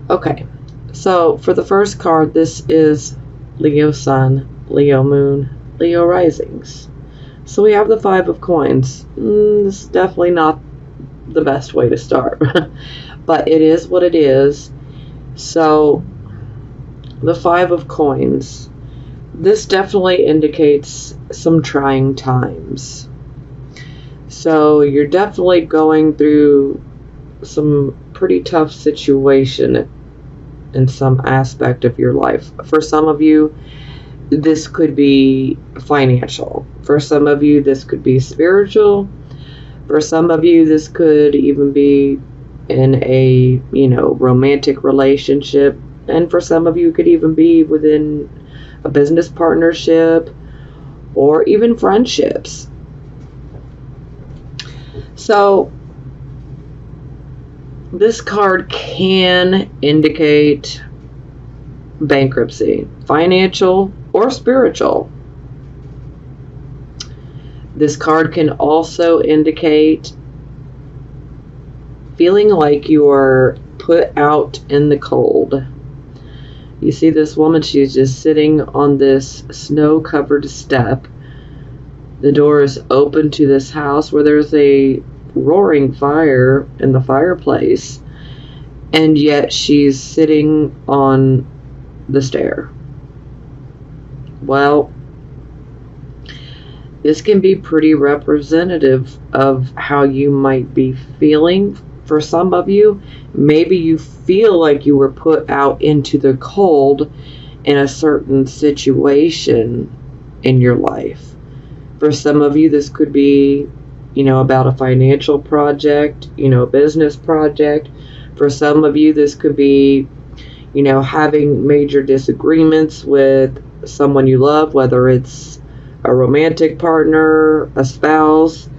Okay, so for the first card, this is Leo Sun, Leo Moon, Leo Risings. So we have the Five of Coins. This is definitely not the best way to start, but it is what it is. So the Five of Coins, this definitely indicates some trying times. So you're definitely going through some pretty tough situation in some aspect of your life. For some of you, this could be financial. For some of you, this could be spiritual. For some of you, this could even be in a, romantic relationship. And for some of you, it could even be within a business partnership or even friendships. So this card can indicate bankruptcy, financial or spiritual. This card can also indicate feeling like you're put out in the cold. You see this woman, she's just sitting on this snow-covered step. The door is open to this house where there's a roaring fire in the fireplace, and yet she's sitting on the stair. Well, this can be pretty representative of how you might be feeling. For some of you, maybe you feel like you were put out into the cold in a certain situation in your life. For some of you, this could be, about a financial project, a business project. For some of you, this could be, having major disagreements with someone you love, whether it's a romantic partner, a spouse,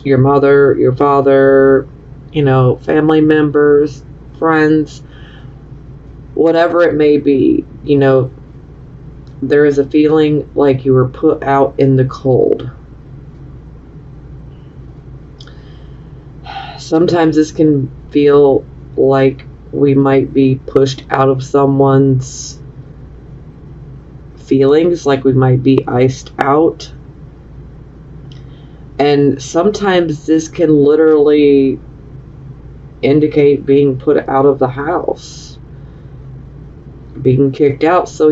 your mother, your father, family members, friends, whatever it may be. There is a feeling like you were put out in the cold. Sometimes this can feel like we might be pushed out of someone's feelings, like we might be iced out. And sometimes this can literally indicate being put out of the house, being kicked out. So,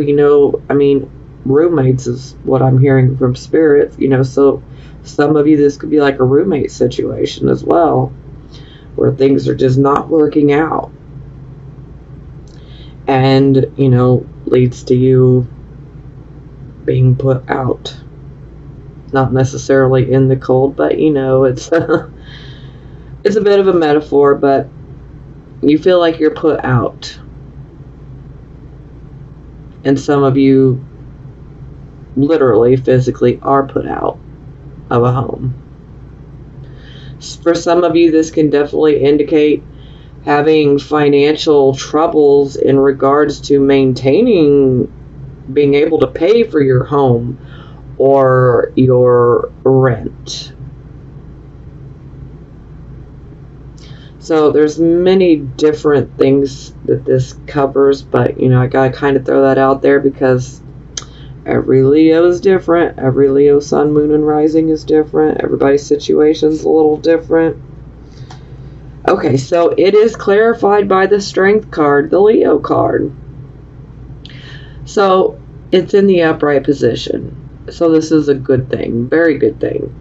roommates is what I'm hearing from spirit, so some of you, this could be like a roommate situation as well, where things are just not working out. And, leads to you being put out. Not necessarily in the cold, but, it's it's a bit of a metaphor, but you feel like you're put out. And some of you literally, physically are put out of a home. For some of you, this can definitely indicate having financial troubles in regards to maintaining, being able to pay for your home or your rent. So there's many different things that this covers, but I gotta kind of throw that out there because every Leo is different. Every Leo sun, moon, and rising is different. Everybody's situation's a little different. Okay, so it is clarified by the Strength card, the Leo card. So it's in the upright position. So this is a good thing, very good thing.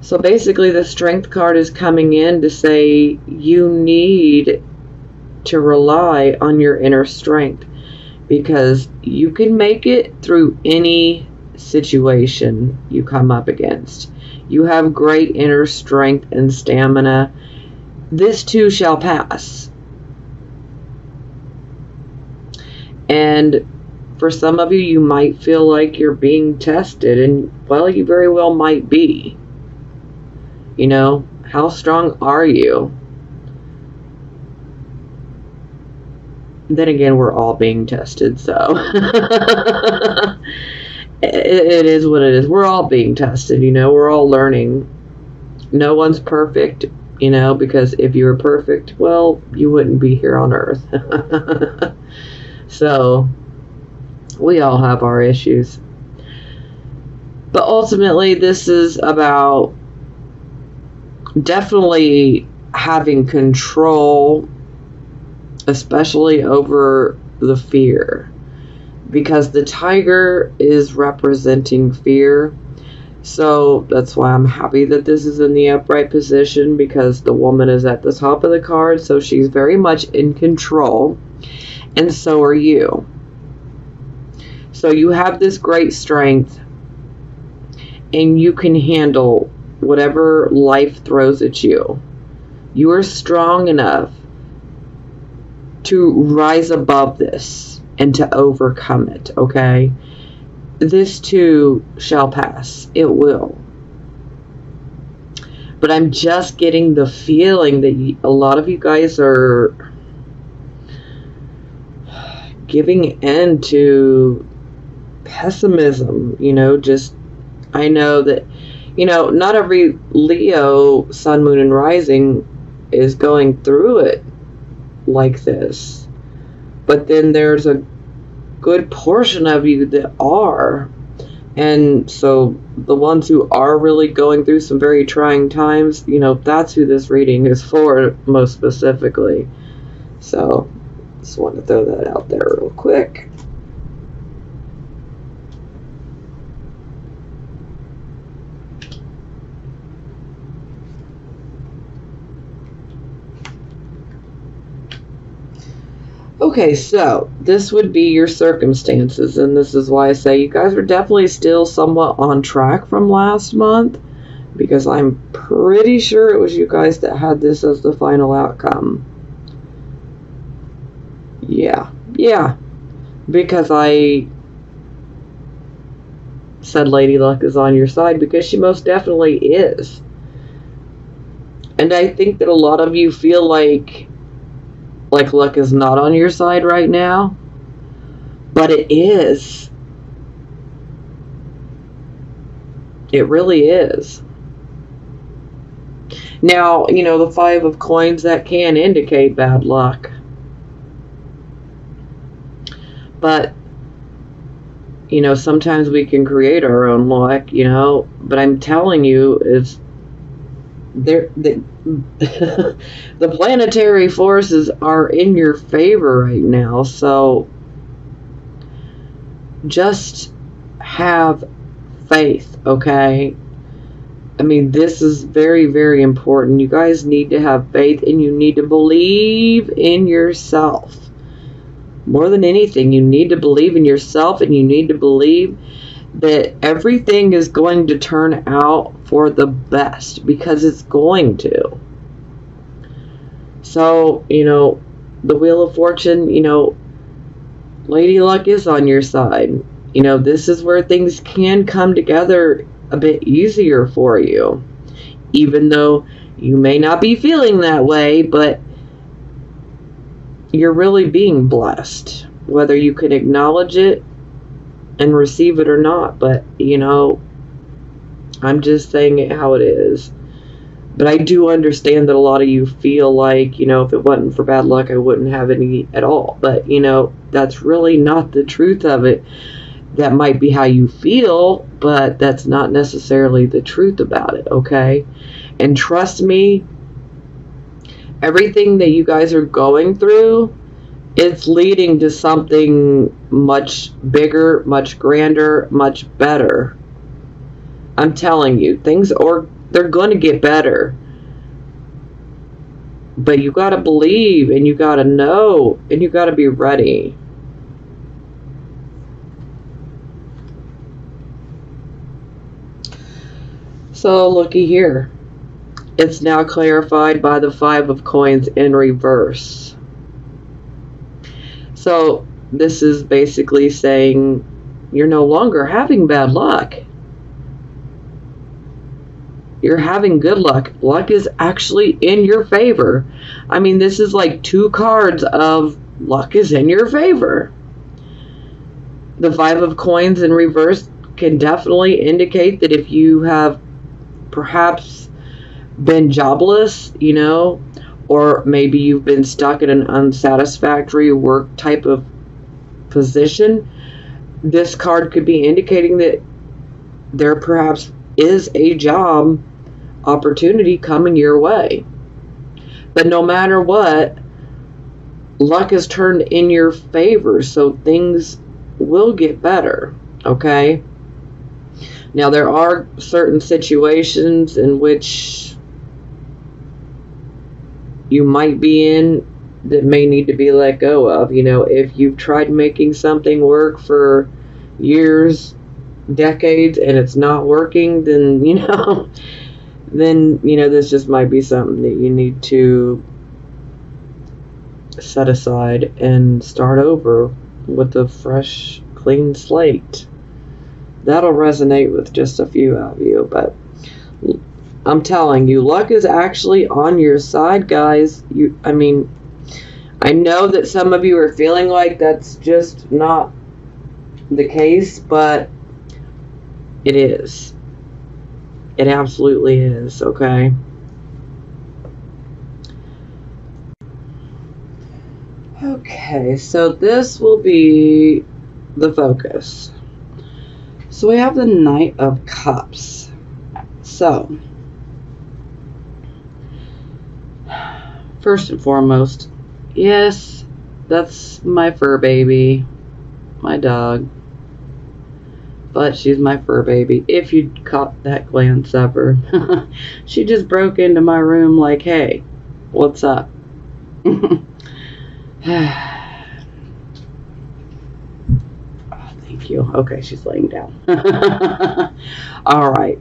So basically the Strength card is coming in to say you need to rely on your inner strength, because you can make it through any situation you come up against. You have great inner strength and stamina. This too shall pass. And for some of you, you might feel like you're being tested, and well, you very well might be. How strong are you? Then again, we're all being tested, so it is what it is. We're all being tested, we're all learning. No one's perfect. you know, because if you were perfect, well, you wouldn't be here on earth. So, we all have our issues. But ultimately, this is about definitely having control, especially over the fear. Because the tiger is representing fear. So that's why I'm happy that this is in the upright position, because the woman is at the top of the card, so she's very much in control, and so are you. So you have this great strength, and you can handle whatever life throws at you. You are strong enough to rise above this and to overcome it, okay? This too shall pass. It will. But I'm just getting the feeling that a lot of you guys are giving in to pessimism, you know, just, I know that, you know, not every Leo, sun, moon, and rising is going through it like this. But then there's a good portion of you that are. And so the ones who are really going through some very trying times, you know, that's who this reading is for most specifically. So just want to throw that out there real quick. Okay, so this would be your circumstances, and this is why I say you guys are definitely still somewhat on track from last month, because I'm pretty sure it was you guys that had this as the final outcome. Yeah, because I said Lady Luck is on your side, because she most definitely is. And I think that a lot of you feel like luck is not on your side right now, but it is. It really is. Now, you know, the 5 of coins, that can indicate bad luck. But, you know, sometimes we can create our own luck, you know, but I'm telling you, is the planetary forces are in your favor right now, so just have faith, okay? I mean, this is very, very important. You guys need to have faith, and you need to believe in yourself. More than anything, you need to believe in yourself, and you need to believe that everything is going to turn out for the best, because it's going to. So, you know, the Wheel of Fortune, you know, Lady Luck is on your side. You know, this is where things can come together a bit easier for you, even though you may not be feeling that way, but you're really being blessed, whether you can acknowledge it and receive it or not. But, you know, I'm just saying it how it is. But I do understand that a lot of you feel like, you know, if it wasn't for bad luck, I wouldn't have any at all. But, you know, that's really not the truth of it. That might be how you feel, but that's not necessarily the truth about it, okay? And trust me, everything that you guys are going through, it's leading to something much bigger, much grander, much better. I'm telling you, they're going to get better. But you got to believe, and you got to know, and you got to be ready. So, looky here. It's now clarified by the 5 of coins in reverse. So, this is basically saying you're no longer having bad luck. You're having good luck. Luck is actually in your favor. I mean, this is like 2 cards of luck is in your favor. The 5 of coins in reverse can definitely indicate that if you have perhaps been jobless, you know, or maybe you've been stuck in an unsatisfactory work type of position, this card could be indicating that there perhaps is a job opportunity coming your way. But no matter what, luck is turned in your favor, so things will get better, okay? Now, there are certain situations in which you might be in that may need to be let go of. You know, if you've tried making something work for years, decades, and it's not working, then, this just might be something that you need to set aside and start over with a fresh, clean slate. That'll resonate with just a few of you, but I'm telling you, luck is actually on your side, guys. I know that some of you are feeling like that's just not the case, but it is. It absolutely is, okay? Okay, so this will be the focus. So we have the Knight of Cups. So, first and foremost, yes, that's my fur baby, my dog. But she's my fur baby. If you caught that glance of her. She just broke into my room like, hey, what's up? Oh, thank you. Okay, she's laying down. All right.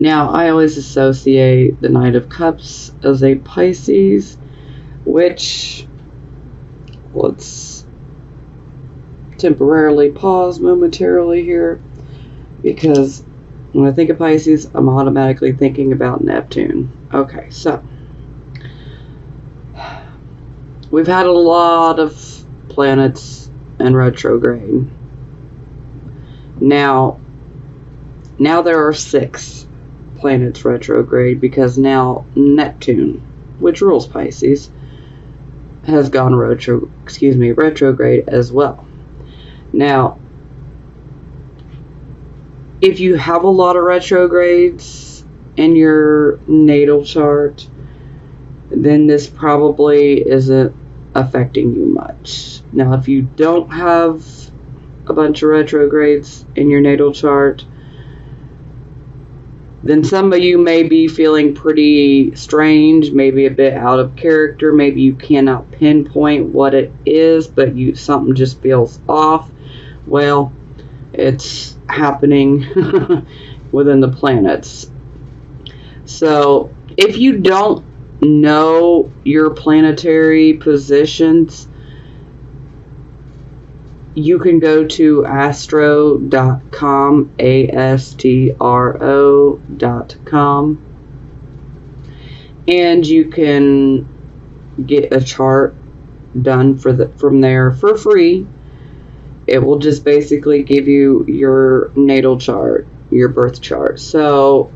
Now, I always associate the Knight of Cups as a Pisces, which, let's temporarily pause momentarily here, because when I think of Pisces, I'm automatically thinking about Neptune. Okay, so we've had a lot of planets in retrograde. Now there are 6 planets retrograde, because now Neptune, which rules Pisces, has gone retrograde as well. Now, if you have a lot of retrogrades in your natal chart, then this probably isn't affecting you much. Now, if you don't have a bunch of retrogrades in your natal chart, then some of you may be feeling pretty strange, maybe a bit out of character. Maybe you cannot pinpoint what it is, but something just feels off. Well, it's happening within the planets. So if you don't know your planetary positions, you can go to astro.com, astro.com, and you can get a chart done from there for free. It will just basically give you your natal chart, your birth chart. So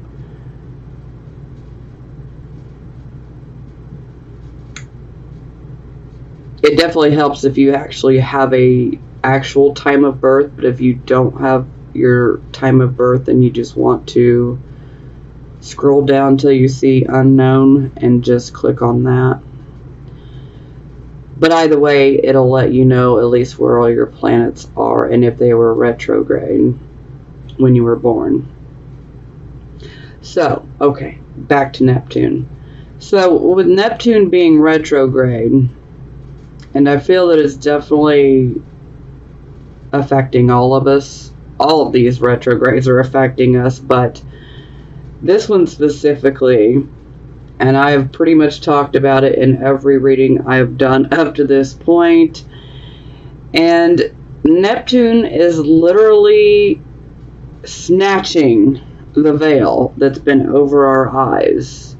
it definitely helps if you actually have a actual time of birth, but if you don't have your time of birth and you just want to scroll down till you see unknown and just click on that. But either way, it'll let you know at least where all your planets are and if they were retrograde when you were born. So, okay, back to Neptune. So, with Neptune being retrograde, and I feel that it's definitely affecting all of us. All of these retrogrades are affecting us, but this one specifically, and I have pretty much talked about it in every reading I have done up to this point. And Neptune is literally snatching the veil that's been over our eyes.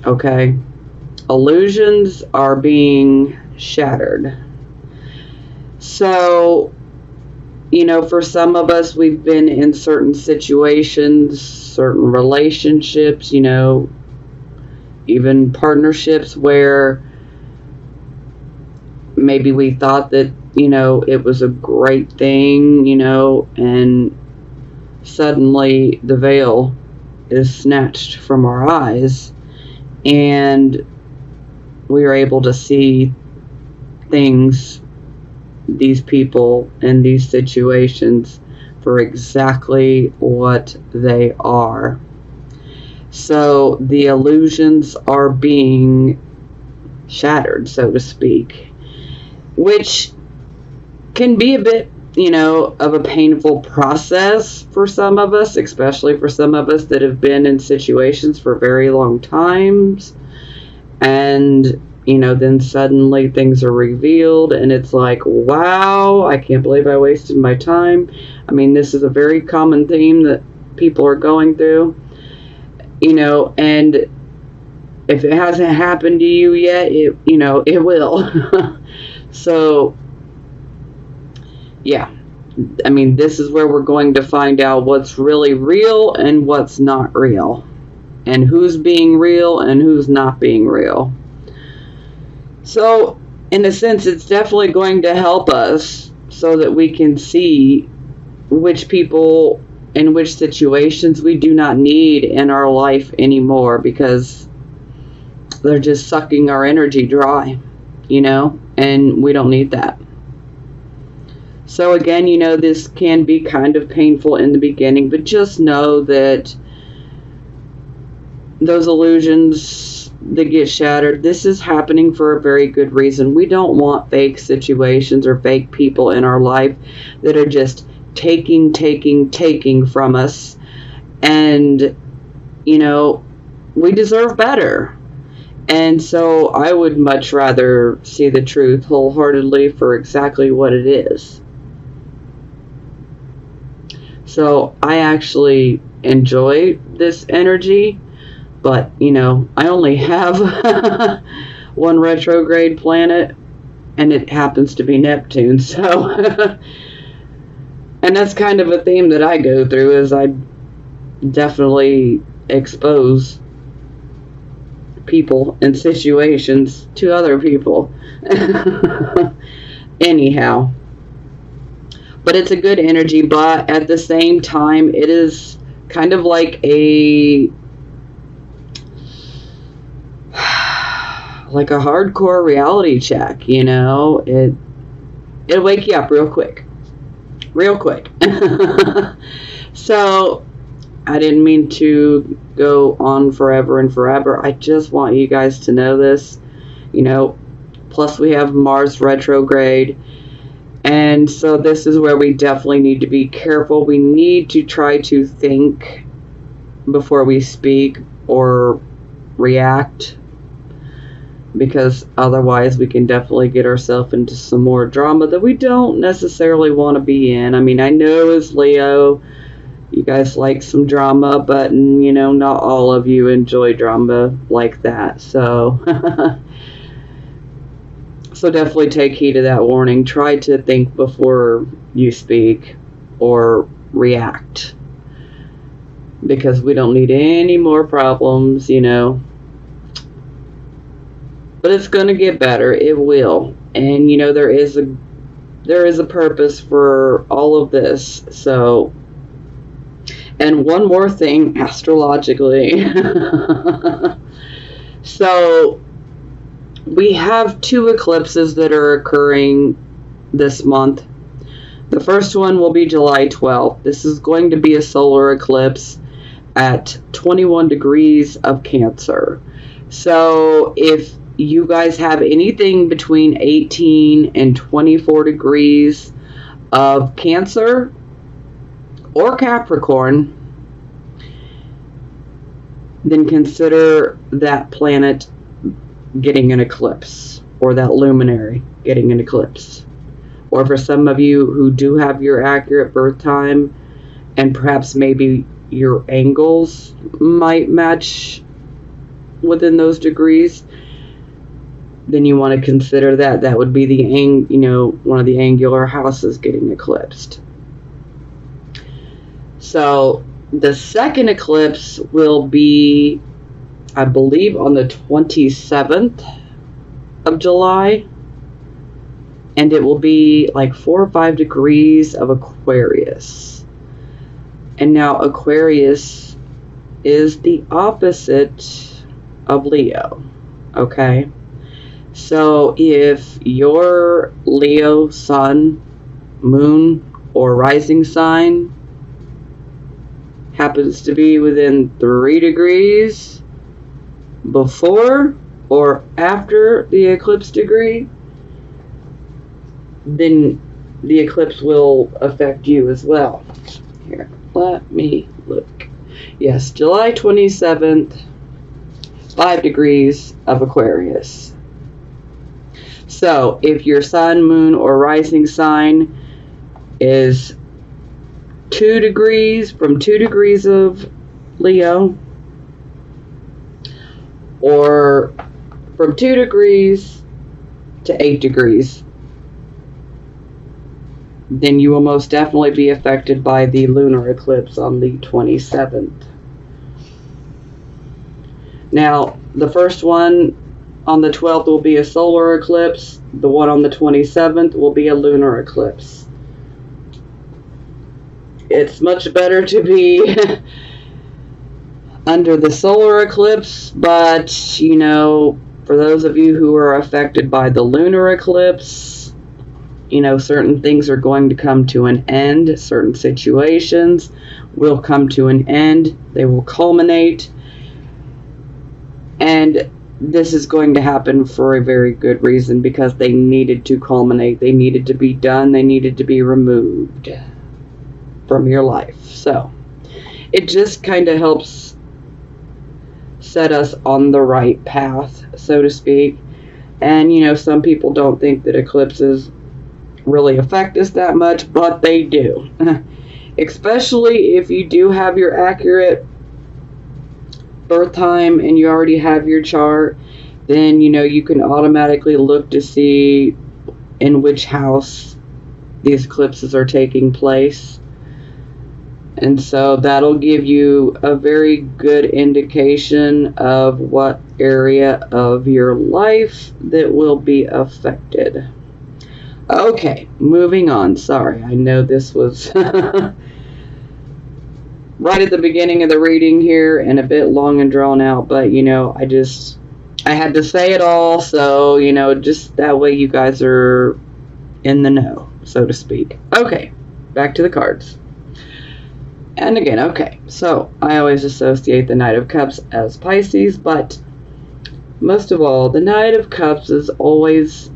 Okay? Illusions are being shattered. So, For some of us, we've been in certain situations, certain relationships, even partnerships where maybe we thought that, it was a great thing, and suddenly the veil is snatched from our eyes and we are able to see things, these people, and these situations for exactly what they are. So the illusions are being shattered, so to speak, which can be a bit, of a painful process for some of us, especially for some of us that have been in situations for very long times. And, then suddenly things are revealed and it's like, wow, I can't believe I wasted my time. I mean, this is a very common theme that people are going through, and if it hasn't happened to you yet, it will. So, yeah, I mean, this is where we're going to find out what's really real and what's not real, and who's being real and who's not being real. So, in a sense, it's definitely going to help us so that we can see which people and which situations we do not need in our life anymore, because they're just sucking our energy dry, and we don't need that. So again, this can be kind of painful in the beginning, but just know that those illusions that get shattered, this is happening for a very good reason. We don't want fake situations or fake people in our life that are just taking from us. And, we deserve better. And so I would much rather see the truth wholeheartedly for exactly what it is. So I actually enjoy this energy, but, I only have one retrograde planet, and it happens to be Neptune, so... And that's kind of a theme that I go through, is I definitely expose people and situations to other people. Anyhow. But it's a good energy, but at the same time, it is kind of like a hardcore reality check, it'll wake you up real quick. So I didn't mean to go on forever and forever. I just want you guys to know this, plus we have Mars retrograde. And so this is where we definitely need to be careful. We need to try to think before we speak or react, because otherwise we can definitely get ourselves into some more drama that we don't necessarily want to be in. I mean, I know as Leo, you guys like some drama, but, not all of you enjoy drama like that. So, so definitely take heed of that warning. Try to think before you speak or react, because we don't need any more problems, But it's going to get better. It will. And, there is a purpose for all of this. So, and one more thing astrologically. So, we have 2 eclipses that are occurring this month. The first one will be July 12th. This is going to be a solar eclipse at 21 degrees of Cancer. So, if you guys have anything between 18 and 24 degrees of Cancer or Capricorn, then consider that planet getting an eclipse, or that luminary getting an eclipse. Or for some of you who do have your accurate birth time, and perhaps maybe your angles might match within those degrees, then you want to consider that. That would be the one of the angular houses getting eclipsed. So the second eclipse will be, I believe, on the 27th of July. And it will be like 4 or 5 degrees of Aquarius. And now Aquarius is the opposite of Leo. Okay? So if your Leo sun, moon, or rising sign happens to be within 3 degrees before or after the eclipse degree, then the eclipse will affect you as well. Here, let me look. Yes, July 27th, 5 degrees of Aquarius. So, if your sun, moon, or rising sign is 2 degrees, from 2 degrees of Leo, or from 2 degrees to 8 degrees, then you will most definitely be affected by the lunar eclipse on the 27th. Now, the first one on the 12th will be a solar eclipse. The one on the 27th will be a lunar eclipse. It's much better to be under the solar eclipse, but, you know, for those of you who are affected by the lunar eclipse, you know, certain things are going to come to an end. Certain situations will come to an end. They will culminate. And this is going to happen for a very good reason, because they needed to culminate. They needed to be done. They needed to be removed from your life. So it just kind of helps set us on the right path, so to speak. And, you know, some people don't think that eclipses really affect us that much, but they do. Especially if you do have your accurate birth time and you already have your chart, then, you know, you can automatically look to see in which house these eclipses are taking place. And so that'll give you a very good indication of what area of your life that will be affected. Okay, moving on. Sorry, I know this was right at the beginning of the reading here and a bit long and drawn out, but, you know, I had to say it all, so, you know, just that way you guys are in the know, so to speak. Okay, back to the cards. And again, okay, so I always associate the Knight of Cups as Pisces, but most of all, the Knight of Cups is always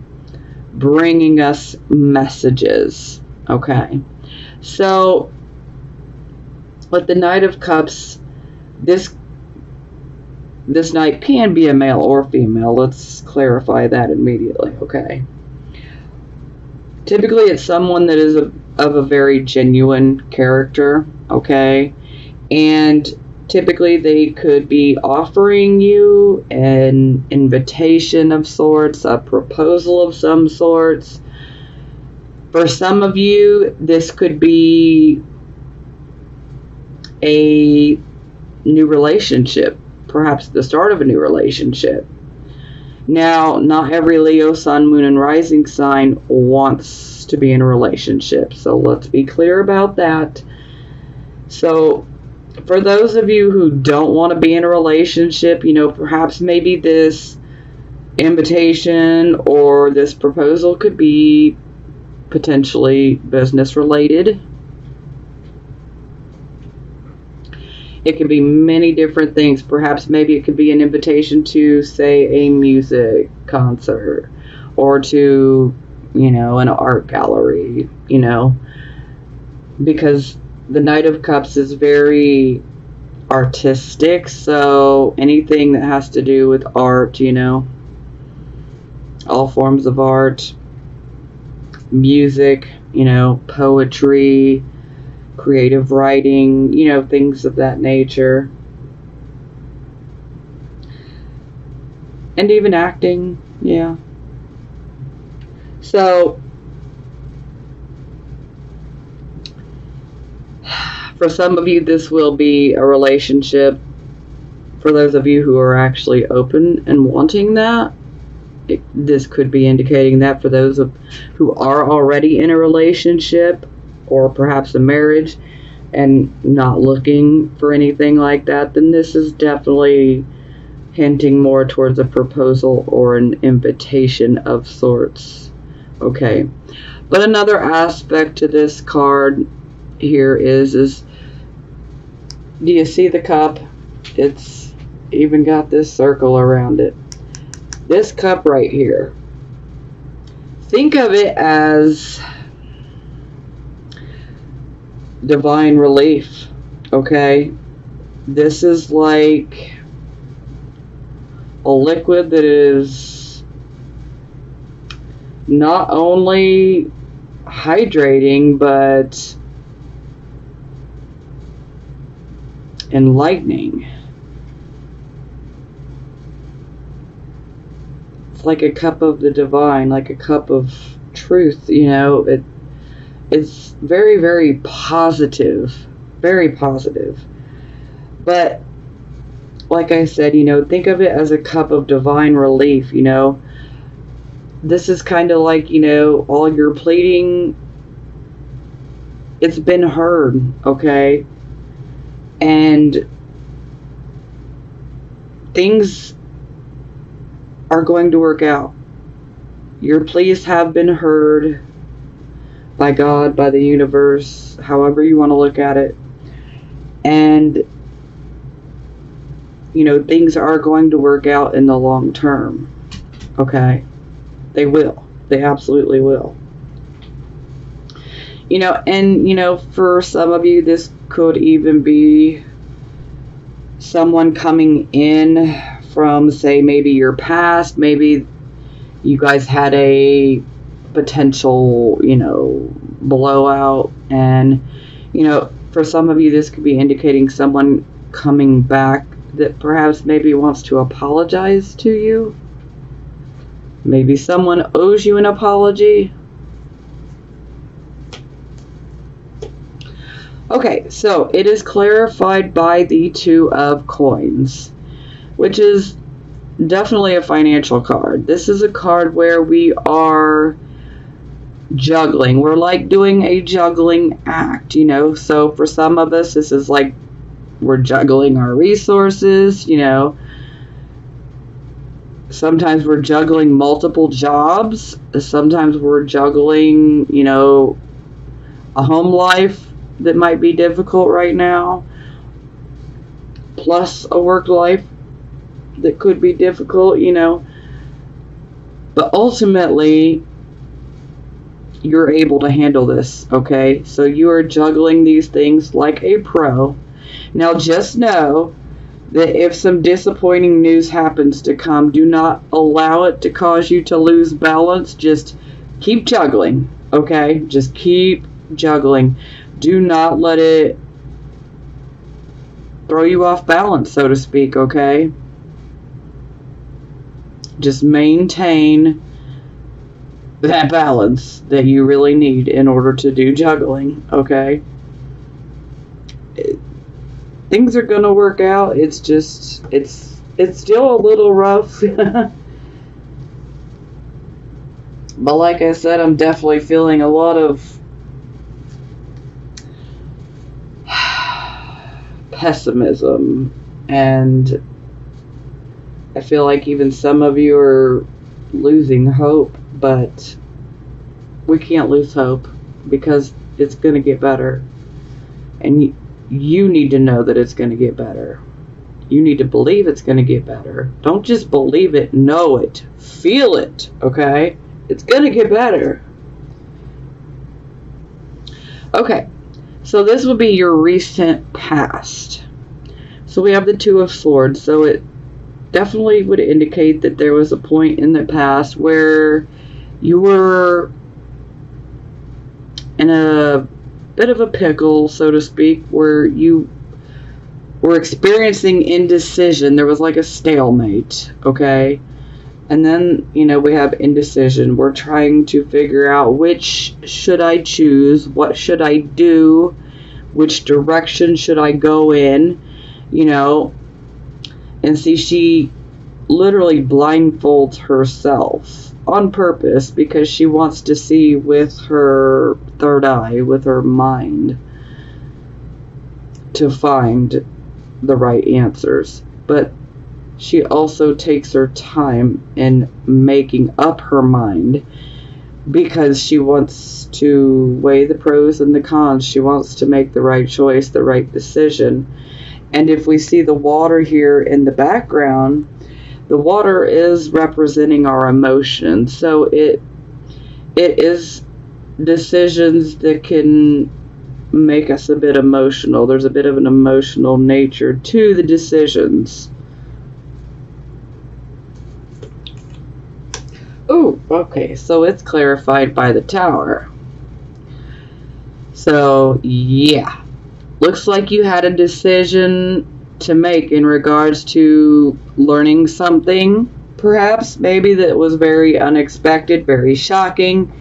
bringing us messages. Okay, so with the Knight of Cups, this knight can be a male or female. Let's clarify that immediately. Okay, typically it's someone that is of a very genuine character. Okay, and typically they could be offering you an invitation of sorts, a proposal of some sorts. For some of you, this could be a new relationship, perhaps the start of a new relationship. Now, not every Leo, Sun, Moon, and Rising sign wants to be in a relationship, so let's be clear about that. So, for those of you who don't want to be in a relationship, you know, perhaps maybe this invitation or this proposal could be potentially business related. It could be many different things. Perhaps maybe it could be an invitation to, say, a music concert or to, you know, an art gallery, you know, because the Knight of Cups is very artistic, so anything that has to do with art, you know, all forms of art, music, you know, poetry, creative writing, you know, things of that nature. And even acting, yeah. So, For some of you, this will be a relationship. For those of you who are actually open and wanting that, this could be indicating that. For those who are already in a relationship or perhaps a marriage and not looking for anything like that, then this is definitely hinting more towards a proposal or an invitation of sorts. Okay. But another aspect to this card here is do you see the cup? It's even got this circle around it. This cup right here. Think of it as divine relief, okay? This is like a liquid that is not only hydrating, but enlightening. It's like a cup of the divine, like a cup of truth, you know. It's very, very positive. Very positive. But, like I said, you know, think of it as a cup of divine relief, you know. This is kind of like, you know, all your pleading, it's been heard, okay? And things are going to work out. Your pleas have been heard by God, by the universe, however you want to look at it. And, you know, things are going to work out in the long term. Okay? They will. They absolutely will. You know, and, you know, for some of you, this could even be someone coming in from, say, maybe your past. Maybe you guys had a potential, you know, blowout. And, you know, for some of you, this could be indicating someone coming back that perhaps maybe wants to apologize to you. Maybe someone owes you an apology. Okay, so it is clarified by the Two of Coins, which is definitely a financial card. This is a card where we are juggling. We're like doing a juggling act, you know. So for some of us, this is like we're juggling our resources, you know. Sometimes we're juggling multiple jobs. Sometimes we're juggling, you know, a home life that might be difficult right now, plus a work life that could be difficult, you know. But ultimately, you're able to handle this, okay? So you are juggling these things like a pro. Now just know that if some disappointing news happens to come, do not allow it to cause you to lose balance. Just keep juggling, okay? Just keep juggling. Do not let it throw you off balance, so to speak, okay? Just maintain that balance that you really need in order to do juggling, okay? Things are gonna work out. It's just, it's still a little rough. But like I said, I'm definitely feeling a lot of pessimism, and I feel like even some of you are losing hope, but we can't lose hope because it's going to get better. And you need to know that it's going to get better. You need to believe it's going to get better. Don't just believe it, know it. Feel it, okay? It's going to get better. Okay, so this will be your recent past. So we have the Two of Swords, so it definitely would indicate that there was a point in the past where you were in a bit of a pickle, so to speak, where you were experiencing indecision. There was like a stalemate, okay? And then, you know, we have indecision. We're trying to figure out which should I choose, what should I do, which direction should I go in, you know. And see, she literally blindfolds herself on purpose because she wants to see with her third eye, with her mind, to find the right answers. But she also takes her time in making up her mind because she wants to weigh the pros and the cons. She wants to make the right choice, the right decision. And if we see the water here in the background, the water is representing our emotions. So it is decisions that can make us a bit emotional. There's a bit of an emotional nature to the decisions. Oh, okay, so it's clarified by the Tower. So, yeah. Looks like you had a decision to make in regards to learning something, perhaps, maybe that was very unexpected, very shocking,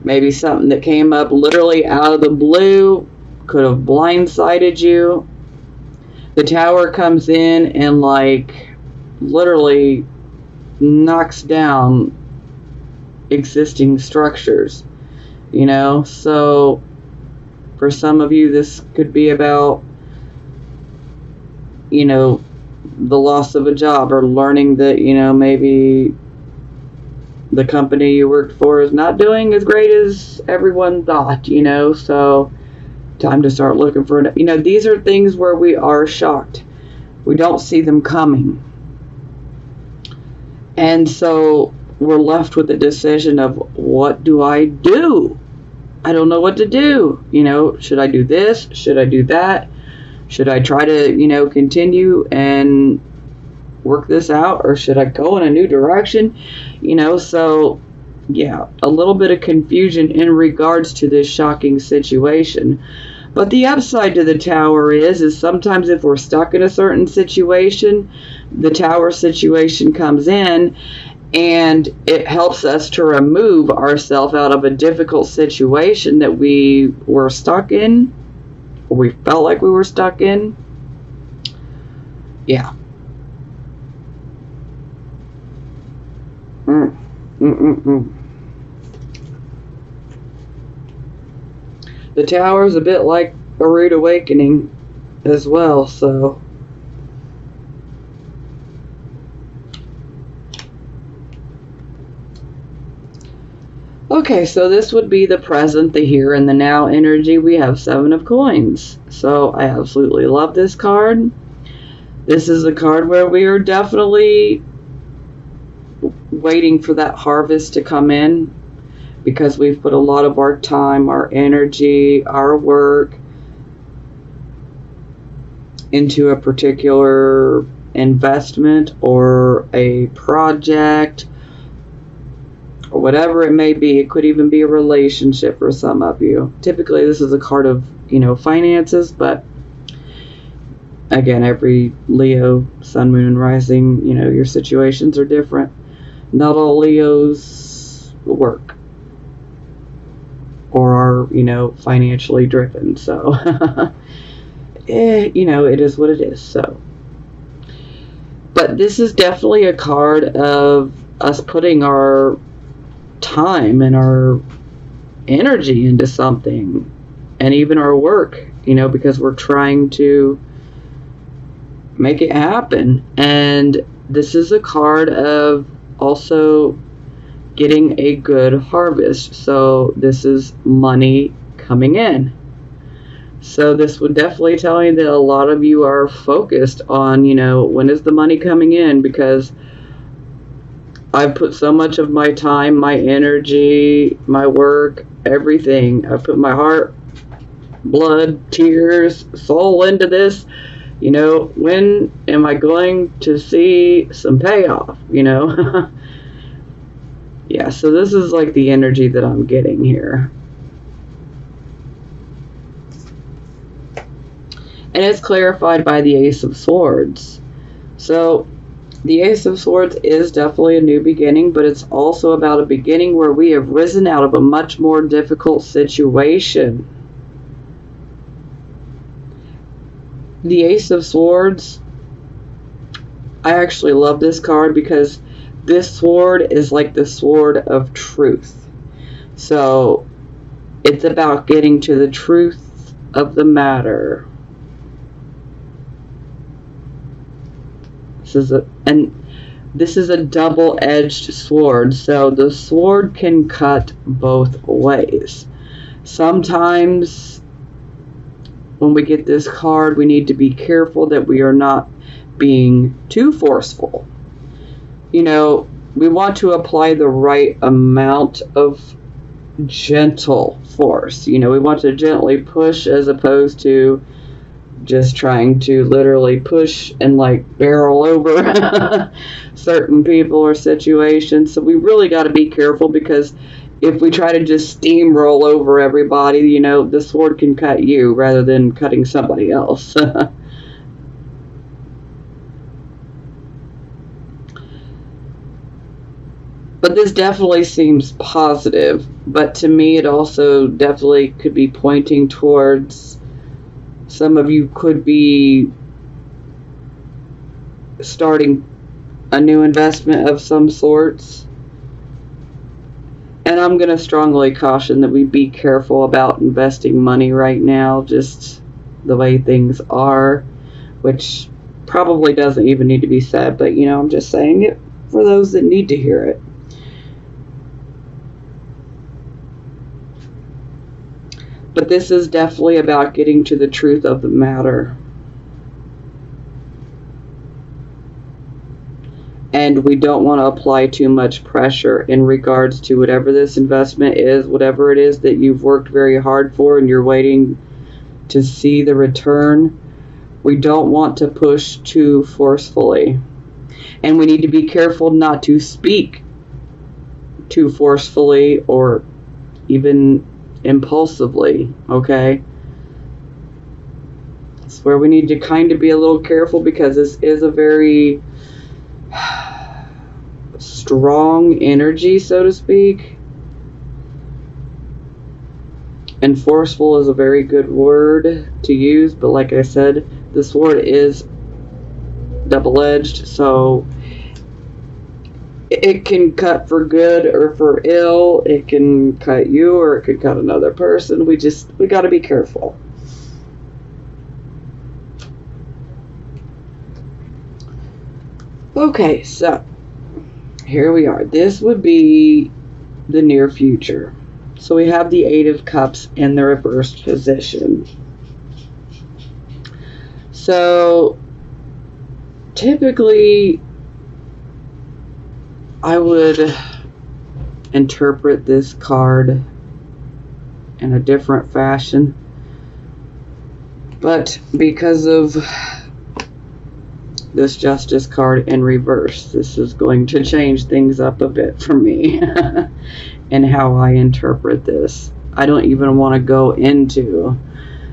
maybe something that came up literally out of the blue, could have blindsided you. The Tower comes in and like literally knocks down existing structures, you know. So for some of you, this could be about, you know, the loss of a job, or learning that, you know, maybe the company you worked for is not doing as great as everyone thought, you know. So time to start looking for, you know, these are things where we are shocked. We don't see them coming. And so we're left with the decision of, what do I do? I don't know what to do. You know, should I do this? Should I do that? Should I try to, you know, continue and work this out? Or should I go in a new direction? You know, so yeah, a little bit of confusion in regards to this shocking situation. But the upside to the Tower is sometimes if we're stuck in a certain situation, the Tower situation comes in and it helps us to remove ourselves out of a difficult situation that we were stuck in, or we felt like we were stuck in. Yeah. The Tower is a bit like a rude awakening as well, so. Okay, so this would be the present, the here and the now energy. We have 7 of coins. So I absolutely love this card. This is a card where we are definitely waiting for that harvest to come in, because we've put a lot of our time, our energy, our work into a particular investment or a project or whatever it may be. It could even be a relationship for some of you. Typically this is a card of, you know, finances, but again, every Leo, Sun, Moon, and Rising, you know, your situations are different. Not all Leos work or are, you know, financially driven. So, you know, it is what it is. So, but this is definitely a card of us putting our time and our energy into something, and even our work, you know, because we're trying to make it happen. And this is a card of also getting a good harvest. So this is money coming in. So this would definitely tell you that a lot of you are focused on, you know, when is the money coming in? Because I've put so much of my time, my energy, my work, everything. I've put my heart, blood, tears, soul into this. You know, when am I going to see some payoff, you know? Yeah, so this is like the energy that I'm getting here. And it's clarified by the Ace of Swords. So the Ace of Swords is definitely a new beginning, but it's also about a beginning where we have risen out of a much more difficult situation. the Ace of Swords, I actually love this card because this sword is like the sword of truth. So it's about getting to the truth of the matter. This is a double-edged sword, so the sword can cut both ways. Sometimes when we get this card, we need to be careful that we are not being too forceful. You know, we want to apply the right amount of gentle force. You know, we want to gently push as opposed to just trying to literally push and like barrel over certain people or situations. So we really got to be careful, because if we try to just steamroll over everybody, you know, the sword can cut you rather than cutting somebody else. But this definitely seems positive. But to me, it also definitely could be pointing towards some of you could be starting a new investment of some sorts. And I'm going to strongly caution that we be careful about investing money right now, just the way things are, which probably doesn't even need to be said, but you know, I'm just saying it for those that need to hear it. But this is definitely about getting to the truth of the matter. And we don't want to apply too much pressure in regards to whatever this investment is, whatever it is that you've worked very hard for and you're waiting to see the return. We don't want to push too forcefully. And we need to be careful not to speak too forcefully or even impulsively, okay? That's where we need to kind of be a little careful, because this is a very strong energy, so to speak. And forceful is a very good word to use, but like I said, the sword is double-edged, so it can cut for good or for ill. It can cut you or it could cut another person. We got to be careful. Okay, so here we are. This would be the near future. So we have the Eight of Cups in the reversed position. So typically I would interpret this card in a different fashion, but because of this Justice card in reverse, this is going to change things up a bit for me and how I interpret this. I don't even want to go into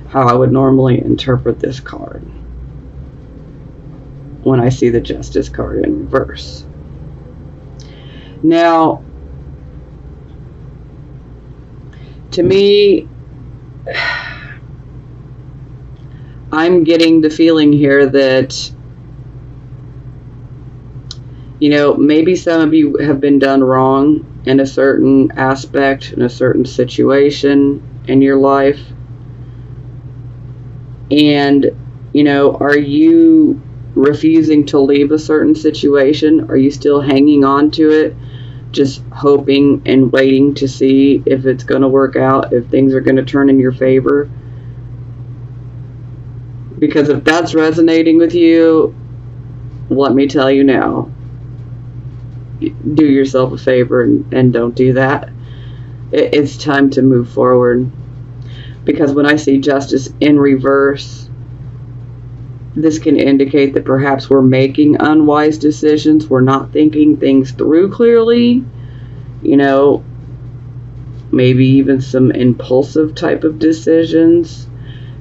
how I would normally interpret this card when I see the Justice card in reverse. Now, to me, I'm getting the feeling here that, you know, maybe some of you have been done wrong in a certain aspect, in a certain situation in your life. And, you know, are you refusing to leave a certain situation? Are you still hanging on to it, just hoping and waiting to see if it's going to work out, if things are going to turn in your favor? Because if that's resonating with you, let me tell you now, do yourself a favor and don't do that. It's time to move forward. Because when I see Justice in reverse, this can indicate that perhaps we're making unwise decisions. We're not thinking things through clearly. You know, maybe even some impulsive type of decisions.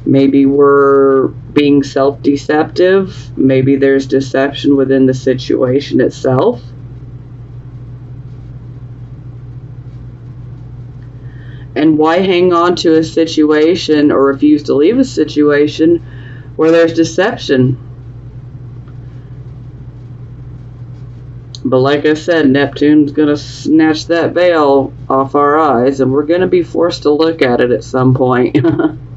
Maybe we're being self-deceptive. Maybe there's deception within the situation itself. And why hang on to a situation or refuse to leave a situation where there's deception. But like I said, Neptune's going to snatch that veil off our eyes, and we're going to be forced to look at it at some point.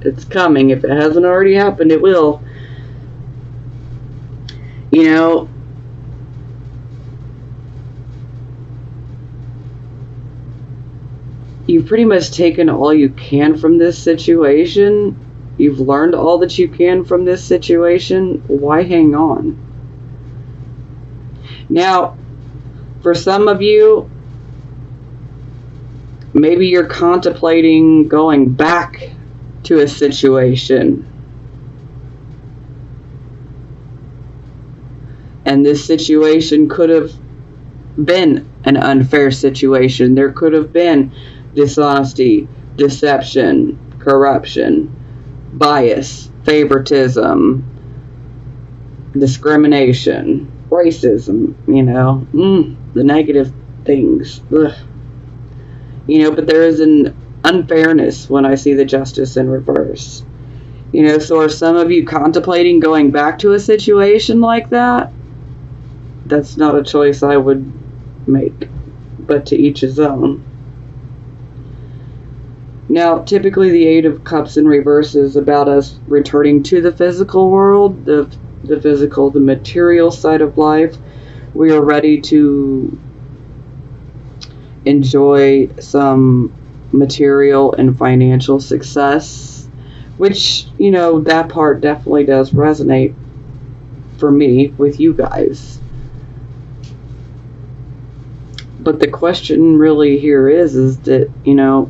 It's coming. If it hasn't already happened, it will. You know, you've pretty much taken all you can from this situation. You've learned all that you can from this situation. Why hang on? Now, for some of you, maybe you're contemplating going back to a situation. And this situation could have been an unfair situation. There could have been dishonesty, deception, corruption, bias, favoritism, discrimination, racism, you know, the negative things. Ugh. You know, but there is an unfairness when I see the justice in reverse. You know, so are some of you contemplating going back to a situation like that? That's not a choice I would make, but to each his own. Now, typically the Eight of Cups in reverse is about us returning to the physical world, the physical, the material side of life. We are ready to enjoy some material and financial success, which, you know, that part definitely does resonate for me with you guys. But the question really here is that, you know,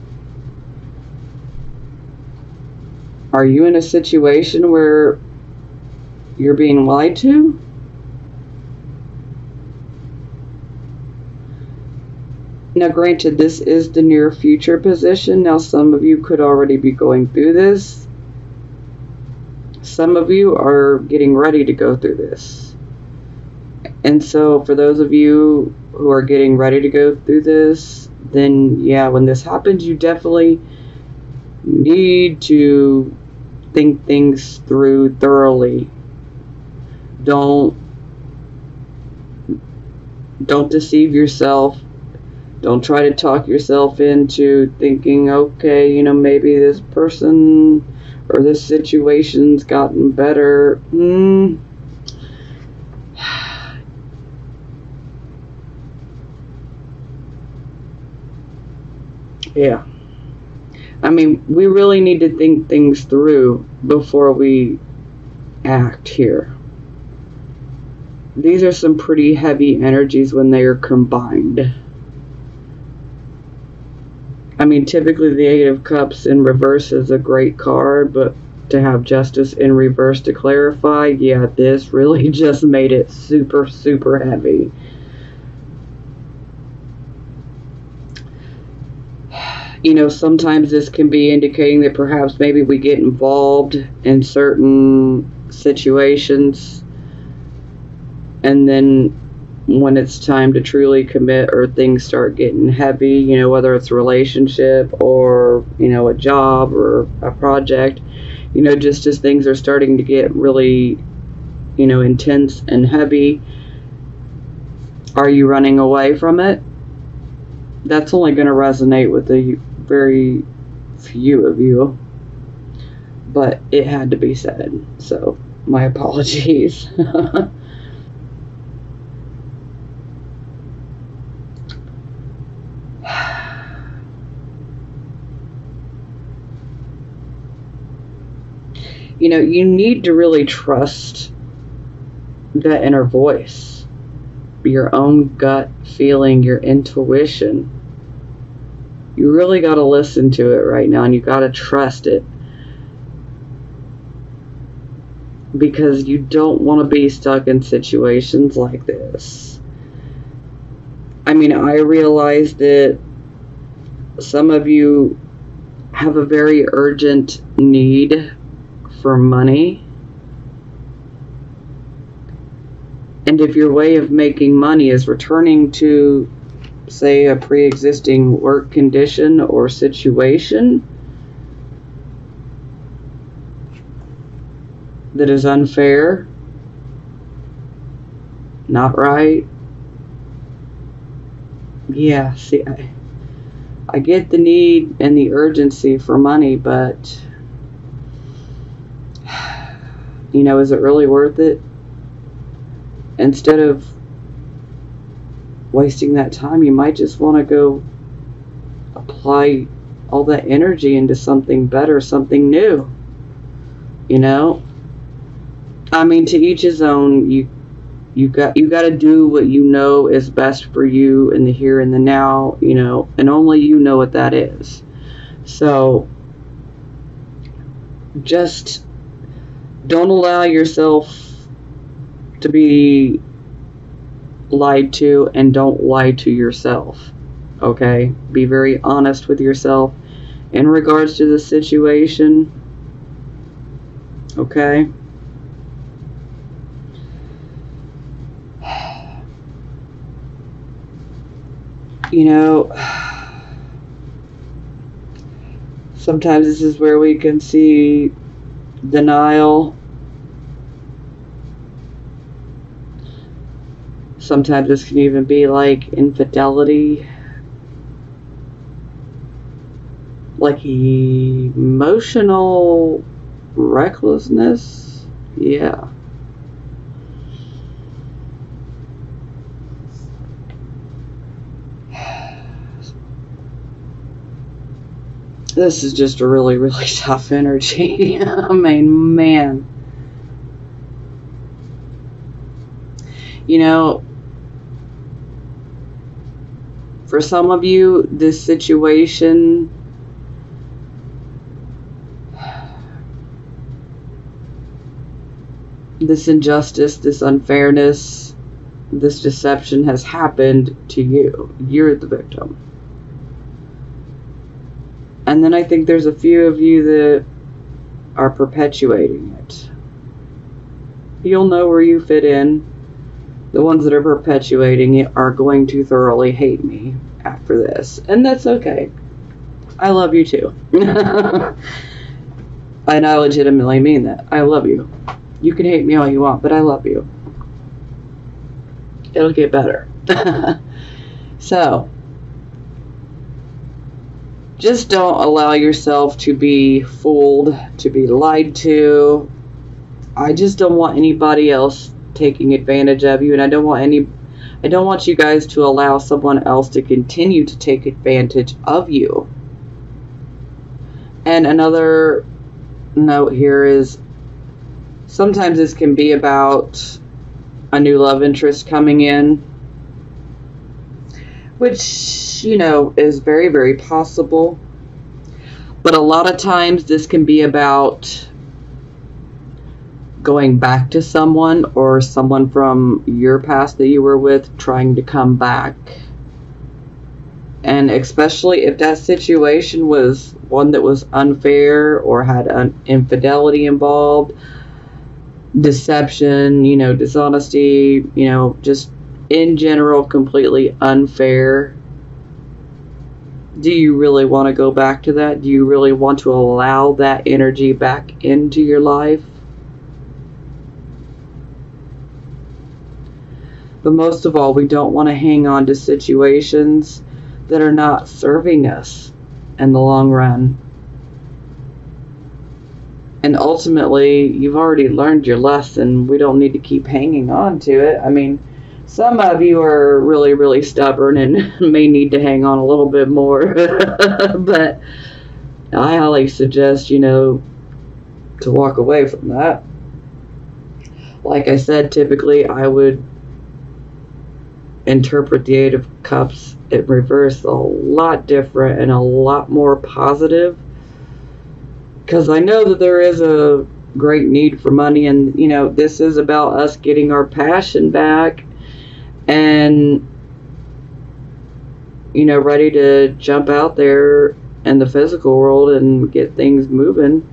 are you in a situation where you're being lied to? Now, granted, this is the near future position. Now, some of you could already be going through this. Some of you are getting ready to go through this. And so, for those of you who are getting ready to go through this, then, yeah, when this happens, you definitely need to think things through thoroughly. Don't deceive yourself. Don't try to talk yourself into thinking, okay, you know, maybe this person or this situation's gotten better. Yeah. I mean, we really need to think things through before we act here. These are some pretty heavy energies when they are combined. I mean, typically the Eight of Cups in reverse is a great card, but to have Justice in reverse to clarify, yeah, this really just made it super, super heavy. You know, sometimes this can be indicating that perhaps maybe we get involved in certain situations, and then when it's time to truly commit or things start getting heavy, you know, whether it's a relationship or, you know, a job or a project, you know, just as things are starting to get really, you know, intense and heavy, are you running away from it? That's only going to resonate with a very few of you, but it had to be said, so my apologies. You know, you need to really trust that inner voice, your own gut feeling, your intuition. You really got to listen to it right now, and you got to trust it, because you don't want to be stuck in situations like this. I mean, I realize that some of you have a very urgent need for money, and if your way of making money is returning to, say, a pre-existing work condition or situation, that is unfair, not right. Yeah, see, I get the need and the urgency for money, but, you know, is it really worth it? Instead of wasting that time, you might just want to go apply all that energy into something better, something new. You know? I mean, to each his own. You got to do what you know is best for you in the here and the now, you know, and only you know what that is. So just don't allow yourself to be lied to, and don't lie to yourself. Okay? Be very honest with yourself in regards to the situation. Okay? You know, sometimes this is where we can see denial. Sometimes this can even be like infidelity, like emotional recklessness. Yeah. This is just a really, really tough energy. I mean, man. You know, for some of you, this situation this injustice, this unfairness, this deception has happened to you. You're the victim. And then I think there's a few of you that are perpetuating it. You'll know where you fit in. The ones that are perpetuating it are going to thoroughly hate me after this. And that's okay. I love you too. And I legitimately mean that. I love you. You can hate me all you want, but I love you. It'll get better. So, just don't allow yourself to be fooled, to be lied to. I just don't want anybody else taking advantage of you, and I don't want you guys to allow someone else to continue to take advantage of you. And another note here is sometimes this can be about a new love interest coming in, which, you know, is very, very possible. But a lot of times this can be about going back to someone, or someone from your past that you were with trying to come back. And especially if that situation was one that was unfair or had an infidelity involved, deception, you know, dishonesty, you know, just in general completely unfair. Do you really want to go back to that? Do you really want to allow that energy back into your life? But most of all, we don't want to hang on to situations that are not serving us in the long run. And ultimately, you've already learned your lesson. We don't need to keep hanging on to it. I mean, some of you are really, really stubborn and may need to hang on a little bit more. But I highly suggest, you know, to walk away from that. Like I said, typically I would interpret the Eight of Cups in reverse a lot different and a lot more positive. Because I know that there is a great need for money, and, you know, this is about us getting our passion back and, you know, ready to jump out there in the physical world and get things moving.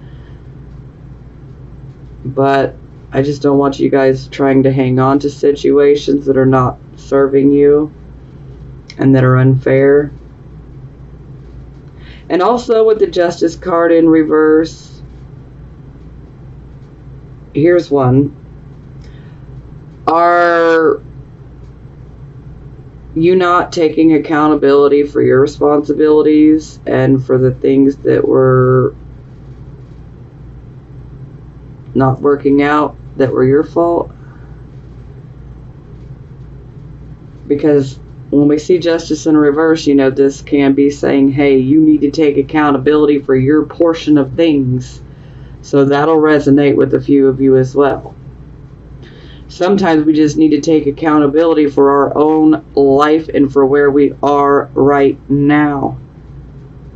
But I just don't want you guys trying to hang on to situations that are not serving you and that are unfair. And also with the Justice card in reverse, here's one. Are you not taking accountability for your responsibilities and for the things that were not working out that were your fault? Because when we see justice in reverse, you know, this can be saying, hey, you need to take accountability for your portion of things. So that'll resonate with a few of you as well. Sometimes we just need to take accountability for our own life and for where we are right now.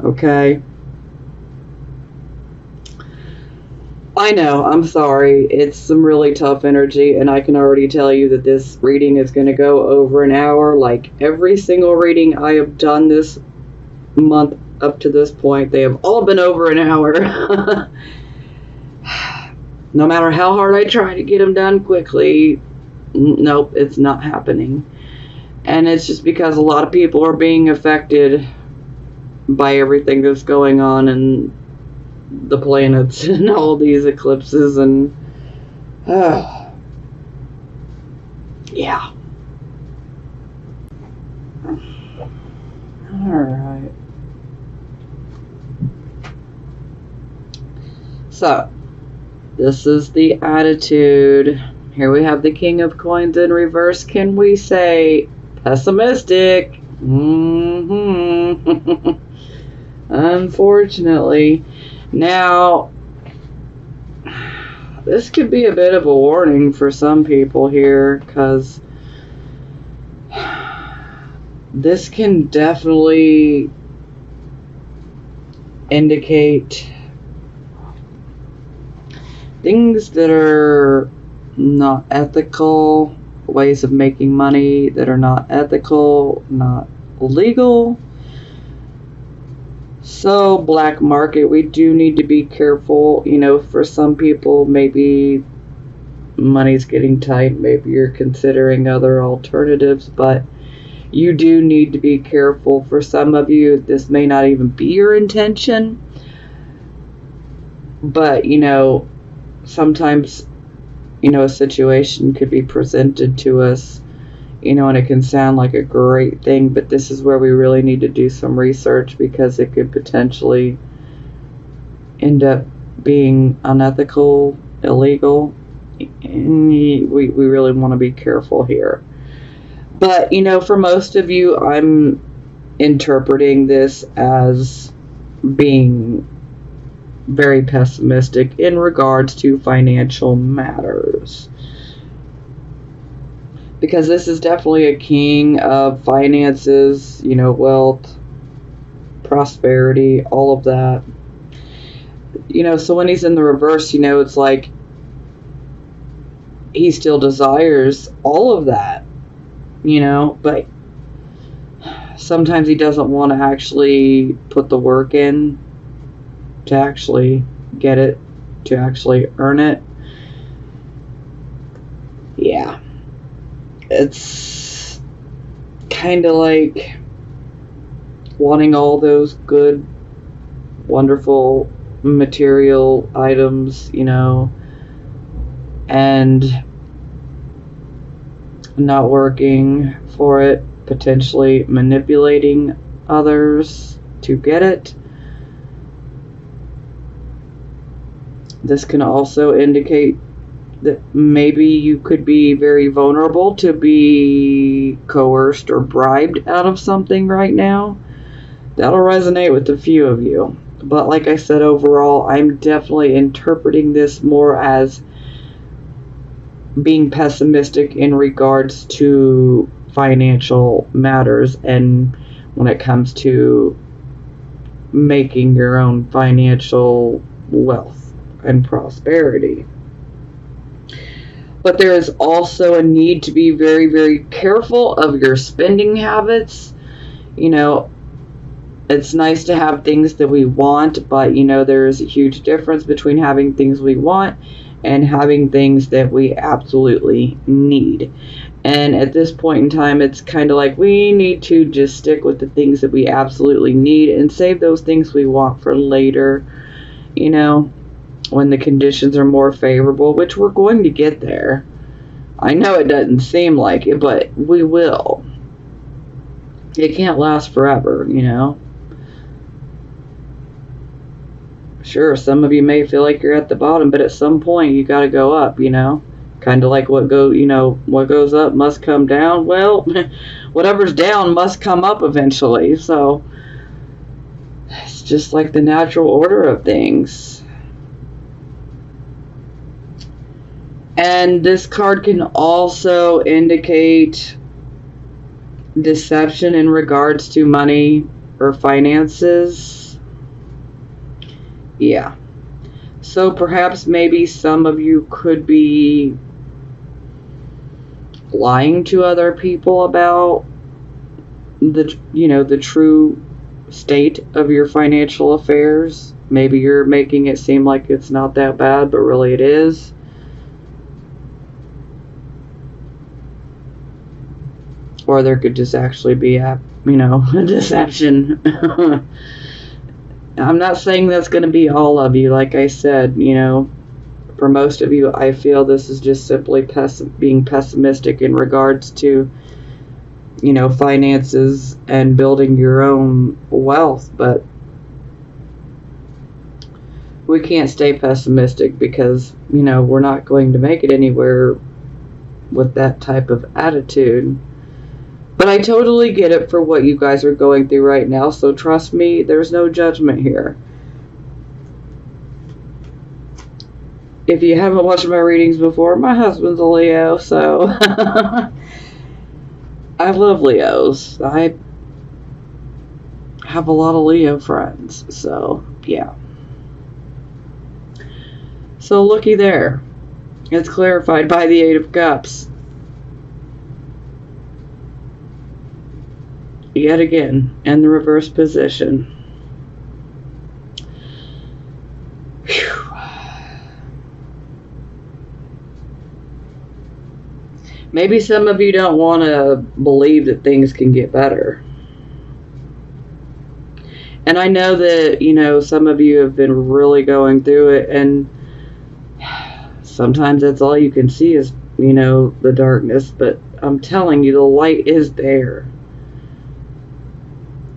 Okay? I know, I'm sorry. It's some really tough energy, and I can already tell you that this reading is going to go over an hour. Like every single reading I have done this month up to this point, they have all been over an hour. No matter how hard I try to get them done quickly, nope, it's not happening. And it's just because a lot of people are being affected by everything that's going on and the planets and all these eclipses and yeah. Alright. So, this is the attitude. Here we have the King of Coins in reverse. Can we say pessimistic? Unfortunately. Now, this could be a bit of a warning for some people here, because this can definitely indicate things that are not ethical, ways of making money that are not ethical, not legal. So, black market, we do need to be careful. You know, for some people, maybe money's getting tight. Maybe you're considering other alternatives, but you do need to be careful. For some of you, this may not even be your intention. But, you know, sometimes, you know, a situation could be presented to us, you know, and it can sound like a great thing, but this is where we really need to do some research, because it could potentially end up being unethical, illegal, and we really want to be careful here. But, you know, for most of you, I'm interpreting this as being very pessimistic in regards to financial matters. Because this is definitely a king of finances, you know, wealth, prosperity, all of that. You know, so when he's in the reverse, you know, it's like he still desires all of that, you know, but sometimes he doesn't want to actually put the work in to actually get it, to actually earn it. Yeah. It's kind of like wanting all those good, wonderful material items, you know, and not working for it, potentially manipulating others to get it. This can also indicate that maybe you could be very vulnerable to be coerced or bribed out of something right now. That'll resonate with a few of you. But like I said, overall, I'm definitely interpreting this more as being pessimistic in regards to financial matters and when it comes to making your own financial wealth and prosperity. But there is also a need to be very, very careful of your spending habits. You know, it's nice to have things that we want, but, you know, there's a huge difference between having things we want and having things that we absolutely need. And at this point in time, it's kind of like we need to just stick with the things that we absolutely need and save those things we want for later, you know. when the conditions are more favorable, which we're going to get there. I know it doesn't seem like it, but we will. It can't last forever, you know. Sure, some of you may feel like you're at the bottom, but at some point you got to go up, you know. Kind of like what goes up must come down. Well, whatever's down must come up eventually. So it's just like the natural order of things. And this card can also indicate deception in regards to money or finances. Yeah. So perhaps maybe some of you could be lying to other people about the true state of your financial affairs. Maybe you're making it seem like it's not that bad, but really it is. Or there could just actually be a deception. I'm not saying that's going to be all of you. Like I said, for most of you, I feel this is just simply being pessimistic in regards to, finances and building your own wealth. But we can't stay pessimistic because, we're not going to make it anywhere with that type of attitude. But I totally get it for what you guys are going through right now, so trust me, there's no judgment here. If you haven't watched my readings before, my husband's a Leo, so I love Leos. I have a lot of Leo friends, so yeah. So looky there. It's clarified by the Eight of Cups. Yet again, in the reverse position. Whew. Maybe some of you don't want to believe that things can get better. And I know that, some of you have been really going through it, and sometimes that's all you can see is, the darkness, but I'm telling you, the light is there.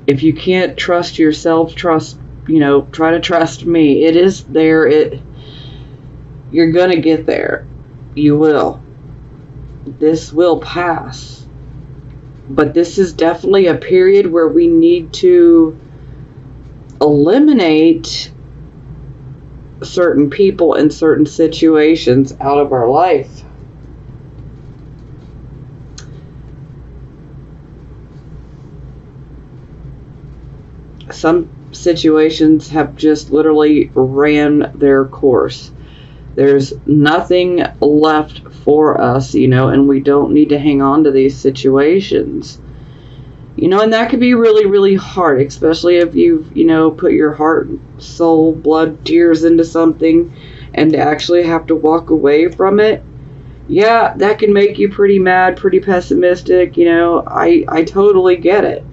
If you can't trust yourself, try to trust me. It is there. You're going to get there. You will. This will pass. But this is definitely a period where we need to eliminate certain people and certain situations out of our life. Some situations have just literally ran their course. There's nothing left for us, and we don't need to hang on to these situations. And that could be really, really hard, especially if you've, put your heart, soul, blood, tears into something and to actually have to walk away from it. Yeah, that can make you pretty mad, pretty pessimistic, I totally get it.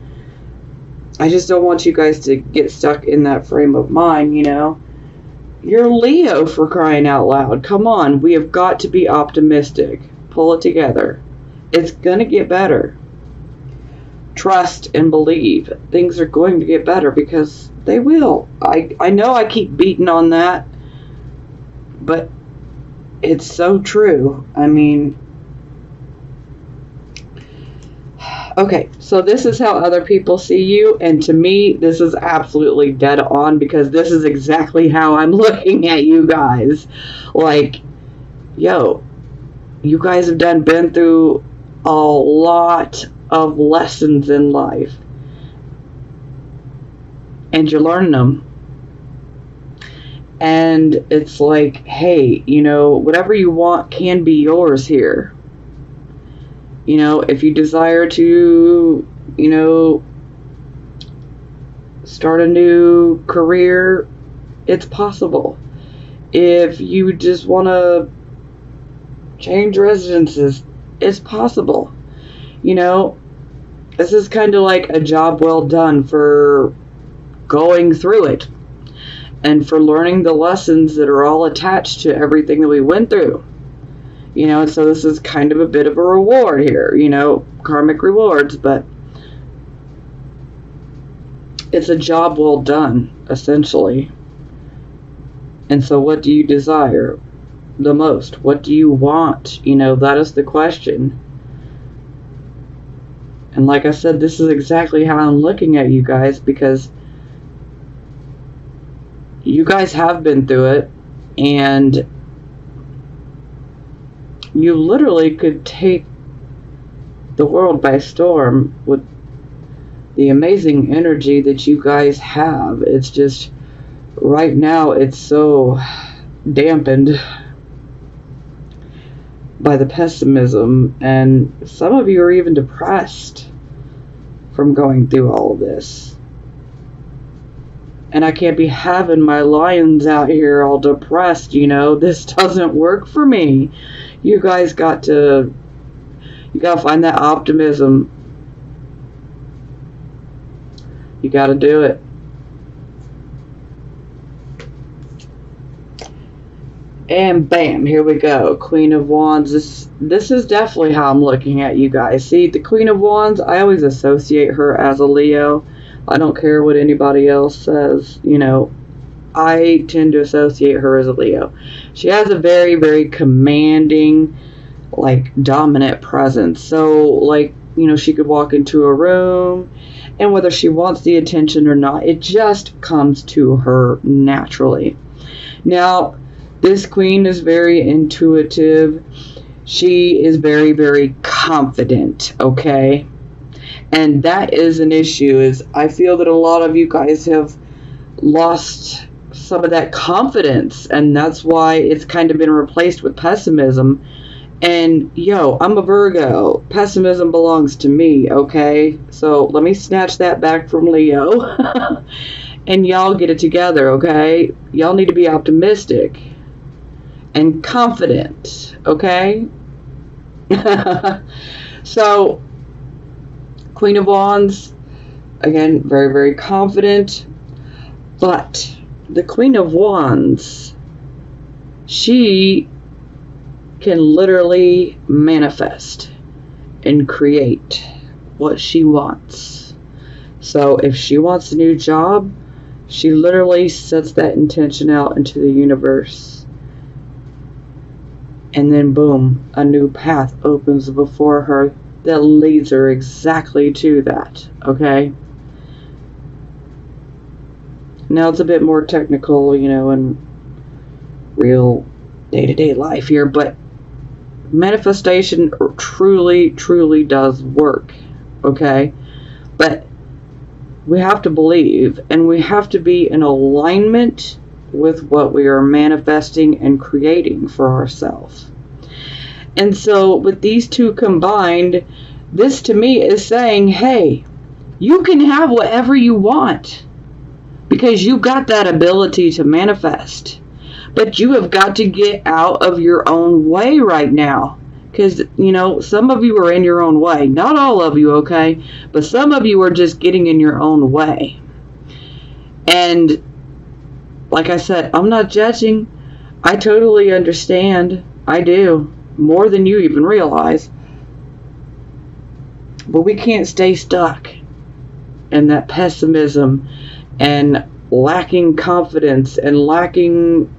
I just don't want you guys to get stuck in that frame of mind, You're Leo, for crying out loud. Come on, we have got to be optimistic. Pull it together. It's going to get better. Trust and believe. Things are going to get better because they will. I know I keep beating on that, but it's so true. I mean, okay, so this is how other people see you, and to me, this is absolutely dead on because this is exactly how I'm looking at you guys. Like, yo, you guys have been through a lot of lessons in life, and you're learning them. And it's like, hey, whatever you want can be yours here. If you desire to, start a new career, it's possible. If you just want to change residences, it's possible. This is kind of like a job well done for going through it. and for learning the lessons that are all attached to everything that we went through. You know, so this is kind of a bit of a reward here, you know, karmic rewards, but it's a job well done, essentially. And so what do you desire the most? What do you want? You know, that is the question. And like I said, this is exactly how I'm looking at you guys, because you guys have been through it, and you literally could take the world by storm with the amazing energy that you guys have. It's just, right now, it's so dampened by the pessimism, and some of you are even depressed from going through all of this. And I can't be having my lions out here all depressed, you know. This doesn't work for me. You guys got to find that optimism. You got to do it. And bam, here we go. Queen of Wands. This is definitely how I'm looking at you guys. See, the Queen of Wands, I always associate her as a Leo. I don't care what anybody else says, you know. I tend to associate her as a Leo. She has a very, very commanding, like, dominant presence. So, like, you know, she could walk into a room, and whether she wants the attention or not, it just comes to her naturally. Now, this queen is very intuitive. She is very, very confident, okay? And that is an issue. Is I feel that a lot of you guys have lost some of that confidence, and that's why it's kind of been replaced with pessimism. And yo, I'm a Virgo. Pessimism belongs to me, okay? So let me snatch that back from Leo. And y'all get it together, okay? Y'all need to be optimistic and confident, okay? So, Queen of Wands, again, very, very confident. But the Queen of Wands, she can literally manifest and create what she wants. So if she wants a new job, she literally sets that intention out into the universe. And then boom, a new path opens before her that leads her exactly to that, okay? Now it's a bit more technical, you know, and real day-to-day life here, but manifestation truly, truly does work, okay? But we have to believe, and we have to be in alignment with what we are manifesting and creating for ourselves. And so with these two combined, this to me is saying, hey, you can have whatever you want, because you got that ability to manifest. But you have got to get out of your own way right now. Because, you know, some of you are in your own way. Not all of you, okay? But some of you are just getting in your own way. And, like I said, I'm not judging. I totally understand. I do. More than you even realize. But we can't stay stuck in that pessimism and lacking confidence and lacking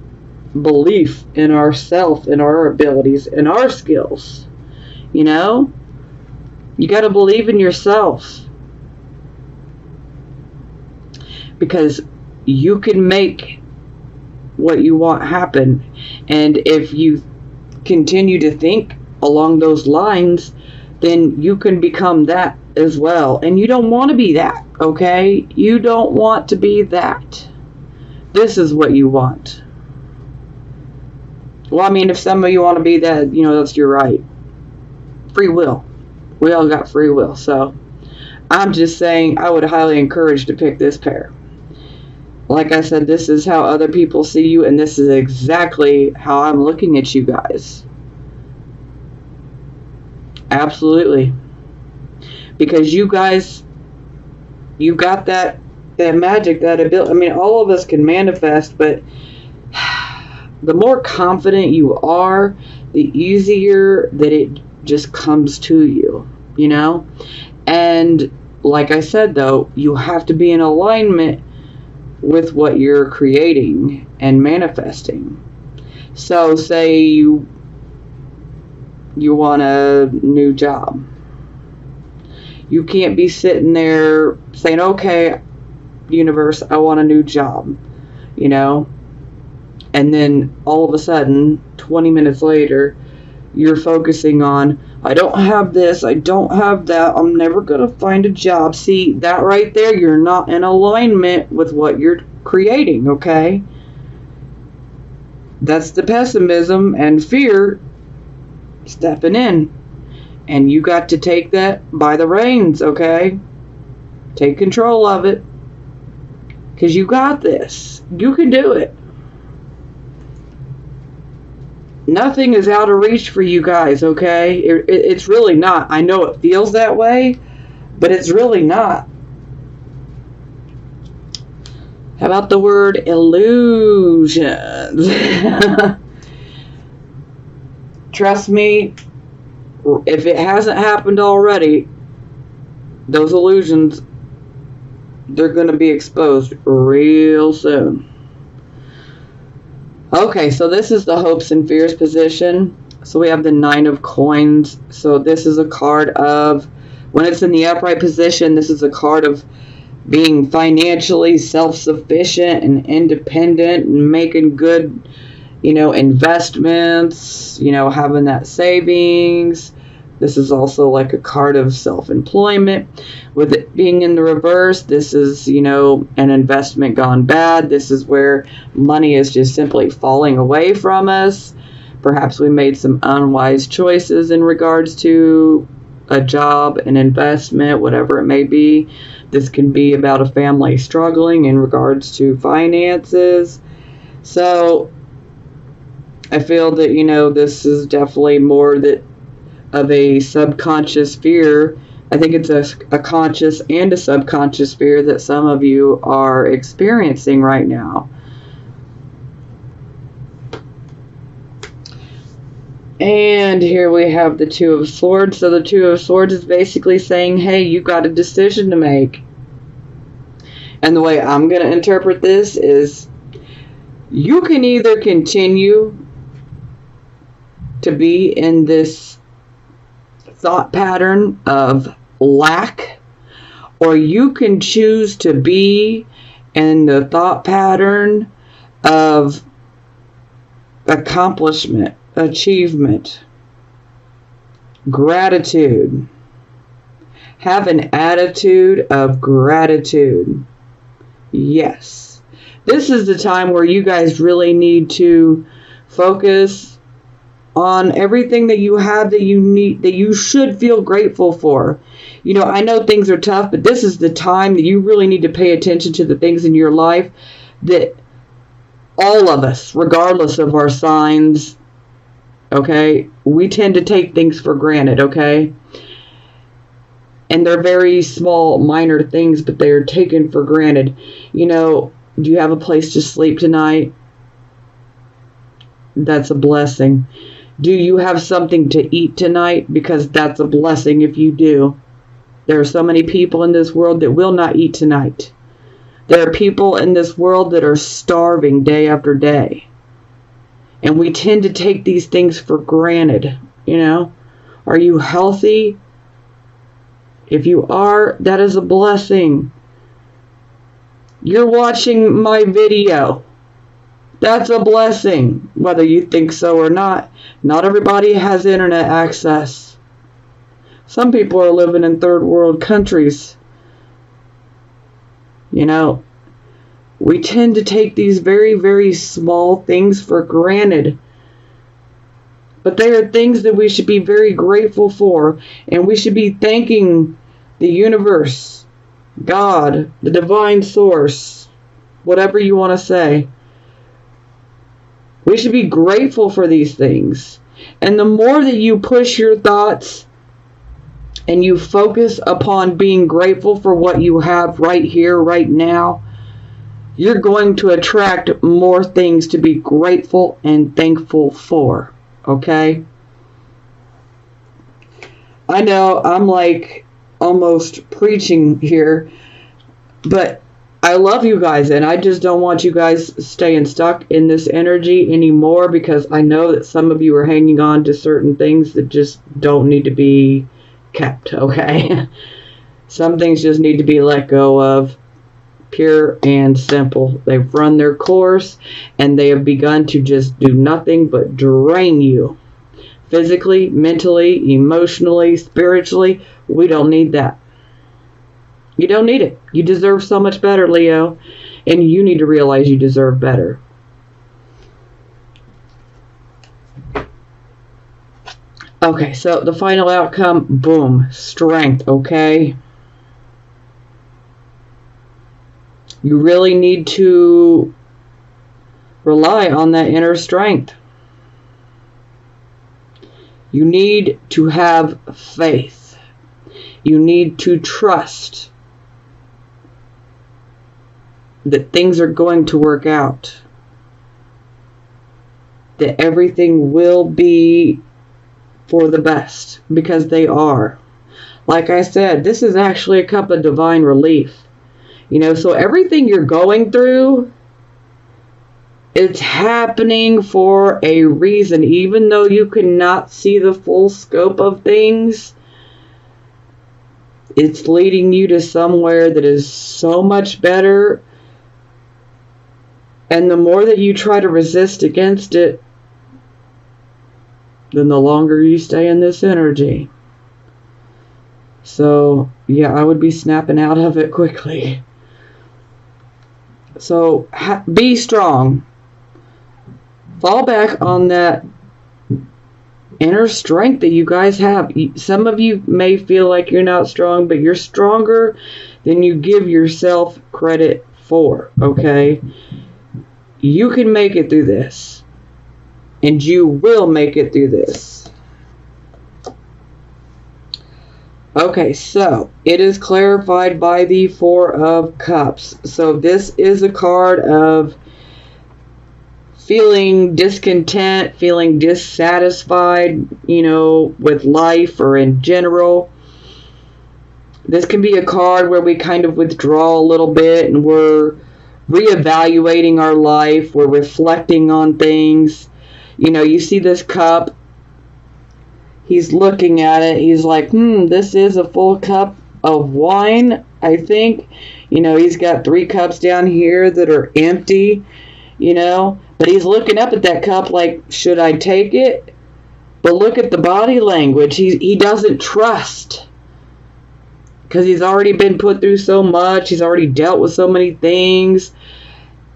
belief in ourselves and our abilities and our skills. You know, you got to believe in yourself, because you can make what you want happen. And if you continue to think along those lines, then you can become that as well. And you don't want to be that, okay? You don't want to be that. This is what you want. Well, I mean, if some of you want to be that, you know, that's your right. Free will. We all got free will. So, I'm just saying, I would highly encourage to pick this pair. Like I said, this is how other people see you, and this is exactly how I'm looking at you guys. Absolutely. Because you guys, you got that that magic, that ability. I mean, all of us can manifest, but the more confident you are, the easier that it just comes to you, you know? And like I said, though, you have to be in alignment with what you're creating and manifesting. So say you want a new job. You can't be sitting there saying, okay, universe, I want a new job, you know? And then all of a sudden, 20 minutes later, you're focusing on, I don't have this, I don't have that, I'm never going to find a job. See, that right there, you're not in alignment with what you're creating, okay? That's the pessimism and fear stepping in. And you got to take that by the reins, okay? Take control of it. Because you got this. You can do it. Nothing is out of reach for you guys, okay? It's really not. I know it feels that way, but it's really not. How about the word illusions? Trust me, if it hasn't happened already, those illusions, they're going to be exposed real soon. Okay, so this is the hopes and fears position. So we have the 9 of coins. So this is a card of, when it's in the upright position, this is a card of being financially self-sufficient and independent and making good, you know, investments, you know, having that savings. This is also like a card of self-employment. With it being in the reverse, this is, you know, an investment gone bad. This is where money is just simply falling away from us. Perhaps we made some unwise choices in regards to a job, an investment, whatever it may be. This can be about a family struggling in regards to finances. So I feel that, you know, this is definitely more that of a subconscious fear. I think it's a conscious and a subconscious fear that some of you are experiencing right now. And here we have the 2 of Swords. So the 2 of Swords is basically saying, hey, you got a decision to make. And the way I'm going to interpret this is, you can either continue to be in this thought pattern of lack, or you can choose to be in the thought pattern of accomplishment, achievement, gratitude. Have an attitude of gratitude. Yes. This is the time where you guys really need to focus on everything that you have, that you need, that you should feel grateful for. You know, I know things are tough, but this is the time that you really need to pay attention to the things in your life that all of us, regardless of our signs, okay, we tend to take things for granted, okay? And they're very small, minor things, but they're taken for granted. You know, do you have a place to sleep tonight? That's a blessing. Do you have something to eat tonight? Because that's a blessing if you do. There are so many people in this world that will not eat tonight. There are people in this world that are starving day after day. And we tend to take these things for granted, you know. Are you healthy? If you are, that is a blessing. You're watching my video. That's a blessing, whether you think so or not. Not everybody has internet access. Some people are living in third world countries. You know, we tend to take these very, very small things for granted. But they are things that we should be very grateful for. And we should be thanking the universe, God, the divine source, whatever you want to say. We should be grateful for these things. And the more that you push your thoughts and you focus upon being grateful for what you have right here, right now, you're going to attract more things to be grateful and thankful for. Okay? I know I'm like almost preaching here, but I love you guys, and I just don't want you guys staying stuck in this energy anymore, because I know that some of you are hanging on to certain things that just don't need to be kept, okay? Some things just need to be let go of, pure and simple. They've run their course, and they have begun to just do nothing but drain you. Physically, mentally, emotionally, spiritually. We don't need that. You don't need it. You deserve so much better, Leo. And you need to realize you deserve better. Okay, so the final outcome, boom, strength, okay? You really need to rely on that inner strength. You need to have faith. You need to trust that things are going to work out. That everything will be for the best, because they are. Like I said, this is actually a cup of divine relief. You know, so everything you're going through, it's happening for a reason. Even though you cannot see the full scope of things, it's leading you to somewhere that is so much better. And the more that you try to resist against it, then the longer you stay in this energy. So, yeah, I would be snapping out of it quickly. So, be strong. Fall back on that inner strength that you guys have. Some of you may feel like you're not strong, but you're stronger than you give yourself credit for, okay? You can make it through this. And you will make it through this. Okay, so it is clarified by the Four of Cups. So this is a card of feeling discontent, feeling dissatisfied, you know, with life or in general. This can be a card where we kind of withdraw a little bit and we're reevaluating our life. We're reflecting on things. You know, you see this cup. He's looking at it. He's like, this is a full cup of wine, I think. You know, he's got 3 cups down here that are empty, you know. But he's looking up at that cup like, should I take it? But look at the body language. He doesn't trust. Because he's already been put through so much. He's already dealt with so many things.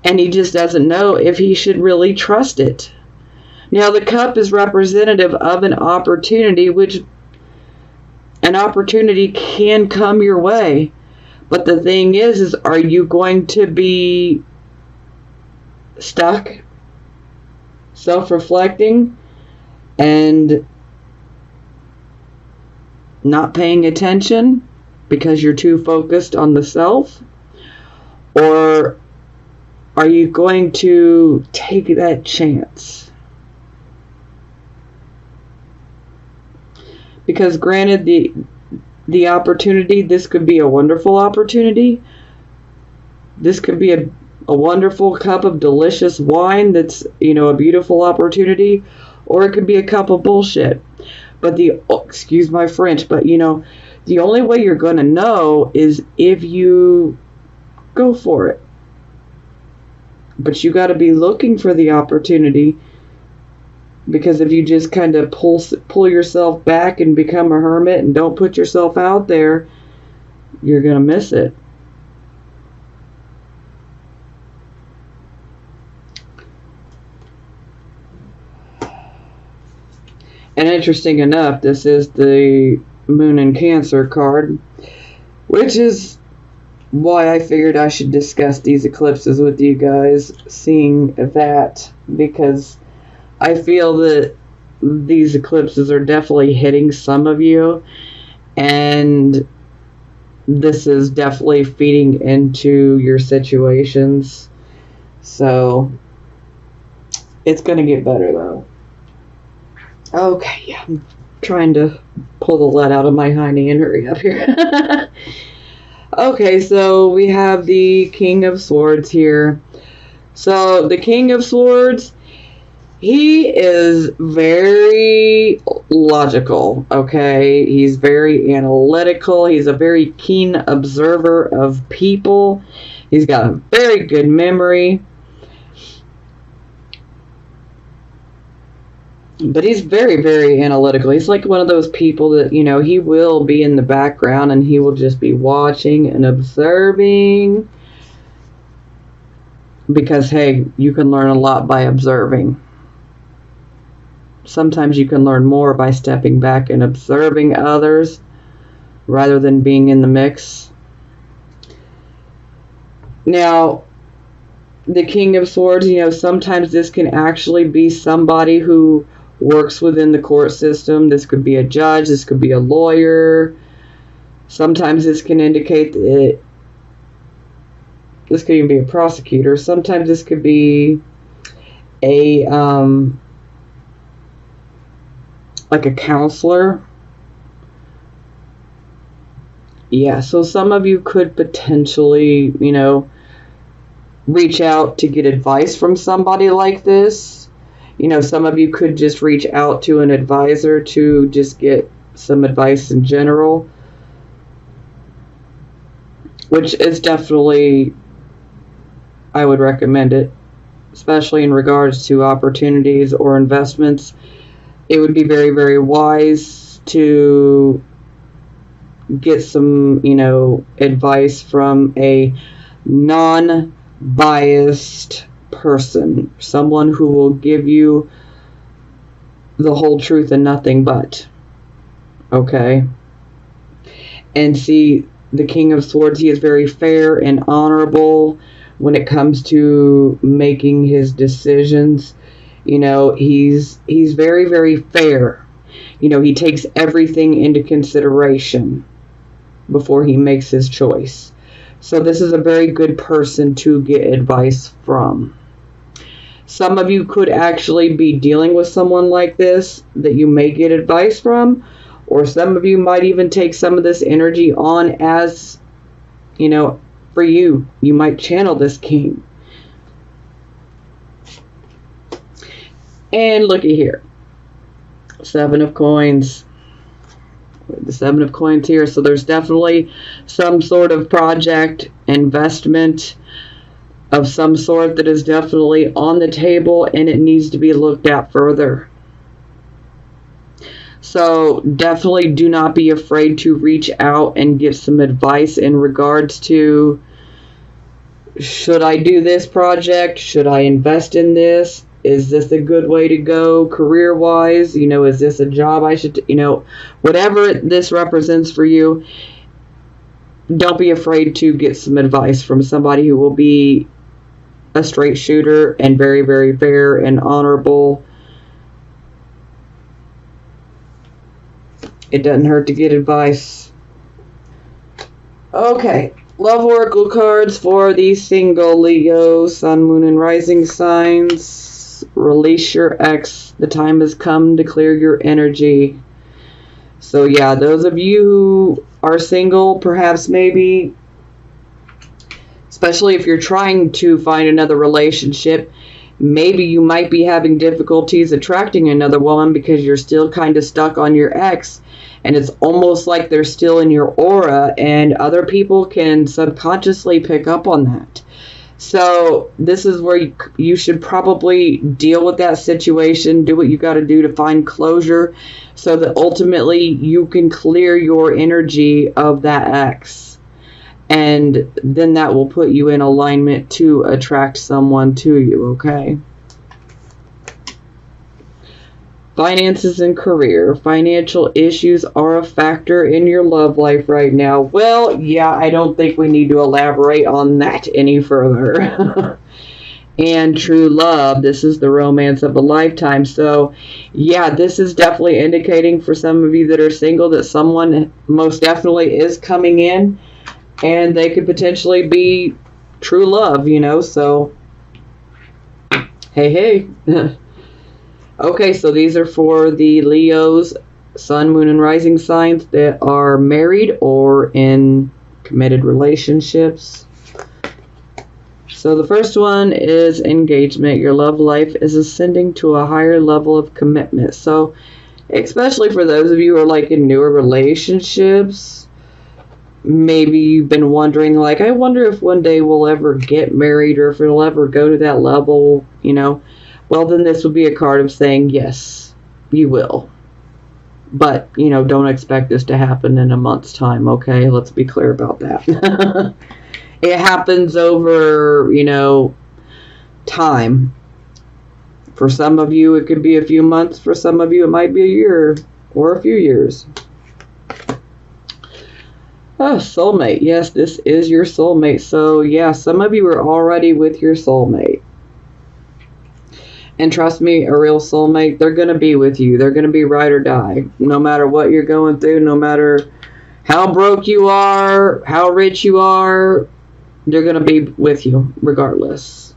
And he just doesn't know if he should really trust it. Now, the cup is representative of an opportunity, which an opportunity can come your way. But the thing is are you going to be stuck, self-reflecting, and not paying attention because you're too focused on the self? Or are you going to take that chance? Because granted, the opportunity, this could be a wonderful opportunity. This could be a wonderful cup of delicious wine that's, you know, a beautiful opportunity. Or it could be a cup of bullshit. But excuse my French, but, you know, the only way you're going to know is if you go for it. But you got to be looking for the opportunity. Because if you just kind of pull yourself back and become a hermit and don't put yourself out there, you're going to miss it. And interesting enough, this is the Moon in Cancer card, which is why I figured I should discuss these eclipses with you guys, seeing that, because I feel that these eclipses are definitely hitting some of you, And this is definitely feeding into your situations. So it's going to get better, though. Okay, yeah, I'm trying to pull the lead out of my hiney and hurry up here. Okay, so we have the King of Swords here. So the King of Swords, he is very logical, okay? He's very analytical. He's a very keen observer of people. He's got a very good memory. But he's very, very analytical. He's like one of those people that, you know, he will be in the background and he will just be watching and observing. Because, hey, you can learn a lot by observing. Sometimes you can learn more by stepping back and observing others rather than being in the mix. Now, the King of Swords, you know, sometimes this can actually be somebody who works within the court system. This could be a judge. This could be a lawyer. Sometimes this can indicate that this could even be a prosecutor. Sometimes this could be a like a counselor. Yeah, so some of you could potentially, you know, reach out to get advice from somebody like this. You know, some of you could just reach out to an advisor to just get some advice in general, which is definitely, I would recommend it, especially in regards to opportunities or investments. It would be very, very wise to get some, you know, advice from a non-biased person, someone who will give you the whole truth and nothing but. Okay? And see, the King of Swords, he is very fair and honorable when it comes to making his decisions. You know, he's very, very fair. You know, he takes everything into consideration before he makes his choice. So this is a very good person to get advice from. Some of you could actually be dealing with someone like this that you may get advice from, or some of you might even take some of this energy on as, you know, for you. You might channel this king. And looky here. 7 of Coins. The 7 of Coins here. So there's definitely some sort of project, investment of some sort that is definitely on the table, and it needs to be looked at further. So definitely do not be afraid to reach out and get some advice in regards to, should I do this project? Should I invest in this? Is this a good way to go career-wise? You know, is this a job I should, you know, whatever this represents for you, don't be afraid to get some advice from somebody who will be a straight shooter and very, very fair and honorable. It doesn't hurt to get advice. Okay, Love Oracle cards for the single Leo, Sun, Moon, and Rising signs. Release your ex. The time has come to clear your energy. So yeah, those of you who are single, perhaps maybe, especially if you're trying to find another relationship, maybe you might be having difficulties attracting another woman because you're still kind of stuck on your ex, and it's almost like they're still in your aura, and other people can subconsciously pick up on that. So this is where you should probably deal with that situation, do what you got to do to find closure, so that ultimately you can clear your energy of that ex. And then that will put you in alignment to attract someone to you, okay? Finances and career. Financial issues are a factor in your love life right now. Well, yeah, I don't think we need to elaborate on that any further. and true love. This is the romance of a lifetime. So, yeah, this is definitely indicating for some of you that are single that someone most definitely is coming in, and they could potentially be true love, you know. So, hey. Okay, so these are for the Leos, Sun, Moon, and Rising signs that are married or in committed relationships. So the first one is engagement. Your love life is ascending to a higher level of commitment. So especially for those of you who are like in newer relationships, maybe you've been wondering, like, I wonder if one day we'll ever get married or if it'll ever go to that level, you know. Well, then this would be a card of saying, yes, you will. But, you know, don't expect this to happen in a month's time, okay? Let's be clear about that. It happens over, you know, time. For some of you, it could be a few months. For some of you, it might be a year or a few years. Oh, soulmate. Yes, this is your soulmate. So, yeah, some of you are already with your soulmate. And trust me, a real soulmate, they're going to be with you. They're going to be ride or die. No matter what you're going through, no matter how broke you are, how rich you are, they're going to be with you regardless.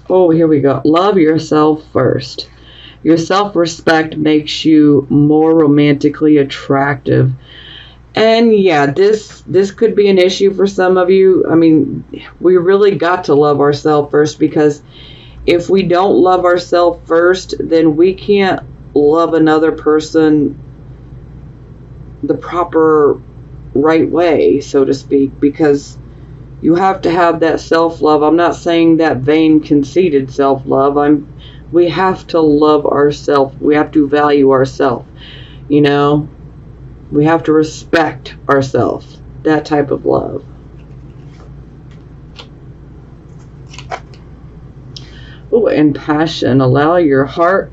Oh, here we go. Love yourself first. Your self-respect makes you more romantically attractive. And yeah, this could be an issue for some of you. I mean, we really got to love ourselves first, because if we don't love ourselves first, then we can't love another person the proper right way, so to speak, because you have to have that self-love. I'm not saying that vain, conceited self-love. We have to love ourselves. We have to value ourselves. You know, we have to respect ourselves. That type of love. Oh, and passion. Allow your heart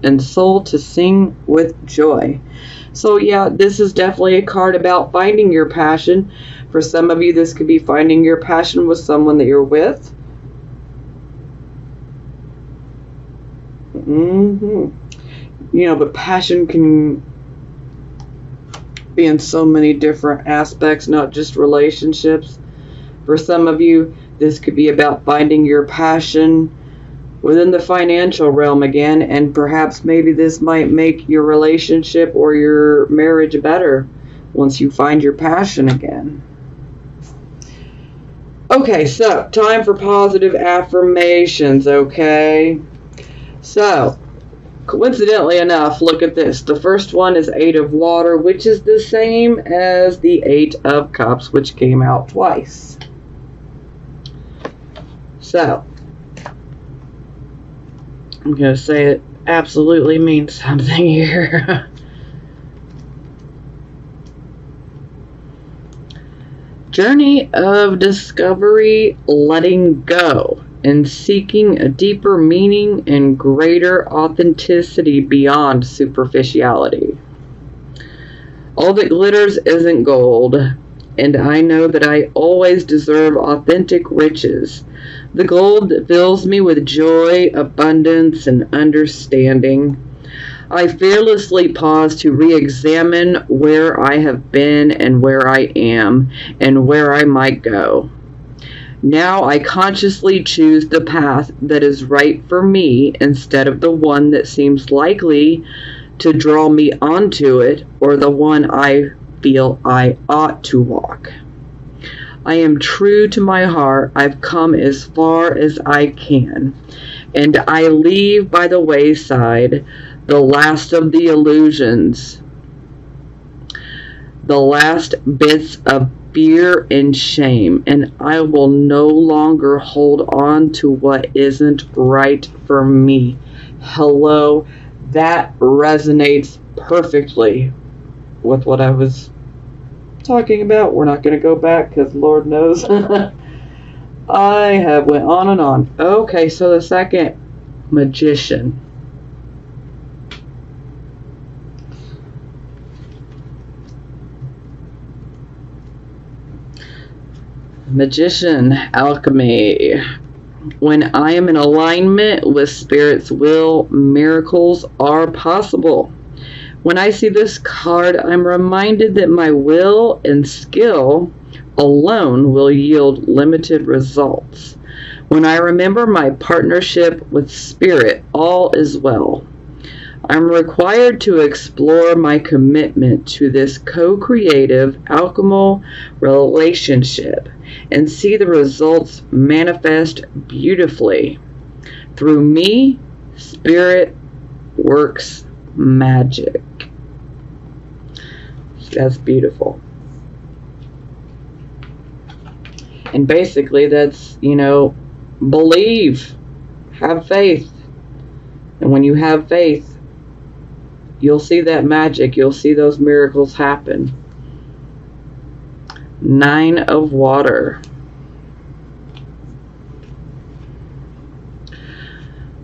and soul to sing with joy. So yeah, this is definitely a card about finding your passion. For some of you, this could be finding your passion with someone that you're with. You know, but passion can be in so many different aspects, not just relationships. For some of you, this could be about finding your passion within the financial realm again, and perhaps maybe this might make your relationship or your marriage better once you find your passion again. Okay, so time for positive affirmations, okay? So, coincidentally enough, look at this. The first one is 8 of Water, which is the same as the 8 of Cups, which came out twice. So, I'm going to say it absolutely means something here. Journey of discovery, letting go, and seeking a deeper meaning and greater authenticity beyond superficiality. All that glitters isn't gold, and I know that I always deserve authentic riches. The gold that fills me with joy, abundance, and understanding. I fearlessly pause to re-examine where I have been and where I am and where I might go. Now I consciously choose the path that is right for me instead of the one that seems likely to draw me onto it or the one I feel I ought to walk. I am true to my heart. I've come as far as I can, and I leave by the wayside the last of the illusions, the last bits of fear and shame, and I will no longer hold on to what isn't right for me. Hello, that resonates perfectly with what I was talking about. We're not going to go back because Lord knows I have went on and on. Okay, so the second, Magician. Magician, alchemy. When I am in alignment with Spirit's will, miracles are possible. When I see this card, I'm reminded that my will and skill alone will yield limited results. When I remember my partnership with Spirit, all is well. I'm required to explore my commitment to this co-creative alchemical relationship and see the results manifest beautifully. Through me, Spirit works magic. That's beautiful. And basically that's, believe, have faith. And when you have faith, you'll see that magic, you'll see those miracles happen. 9 of water.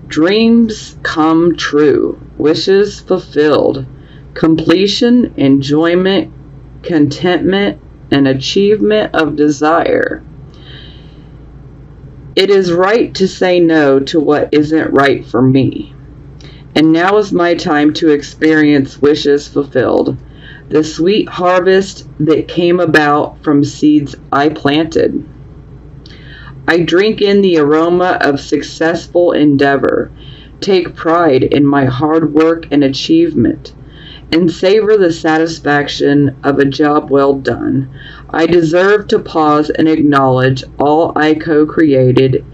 Dreams come true, wishes fulfilled, completion, enjoyment, contentment, and achievement of desire. It is right to say no to what isn't right for me. And now is my time to experience wishes fulfilled, the sweet harvest that came about from seeds I planted. I drink in the aroma of successful endeavor, take pride in my hard work and achievement, and savor the satisfaction of a job well done. I deserve to pause and acknowledge all I co-created,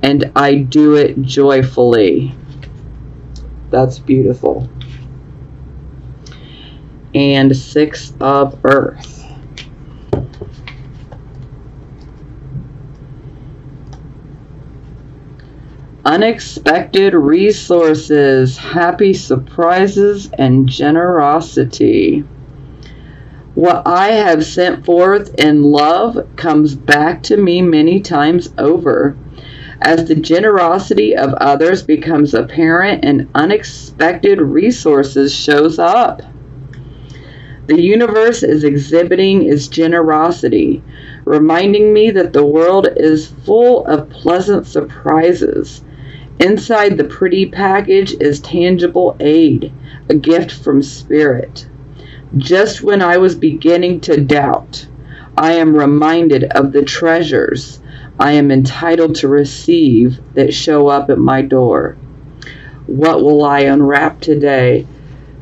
and I do it joyfully. That's beautiful. And 6 of earth. Unexpected resources, happy surprises, and generosity. What I have sent forth in love comes back to me many times over. As the generosity of others becomes apparent and unexpected resources shows up. The universe is exhibiting its generosity, reminding me that the world is full of pleasant surprises. Inside the pretty package is tangible aid, a gift from Spirit. Just when I was beginning to doubt, I am reminded of the treasures I am entitled to receive that show up at my door. What will I unwrap today?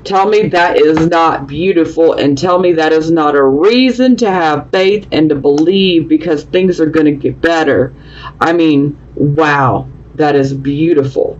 Tell me that is not beautiful, and tell me that is not a reason to have faith and to believe because things are going to get better. I mean, wow, that is beautiful.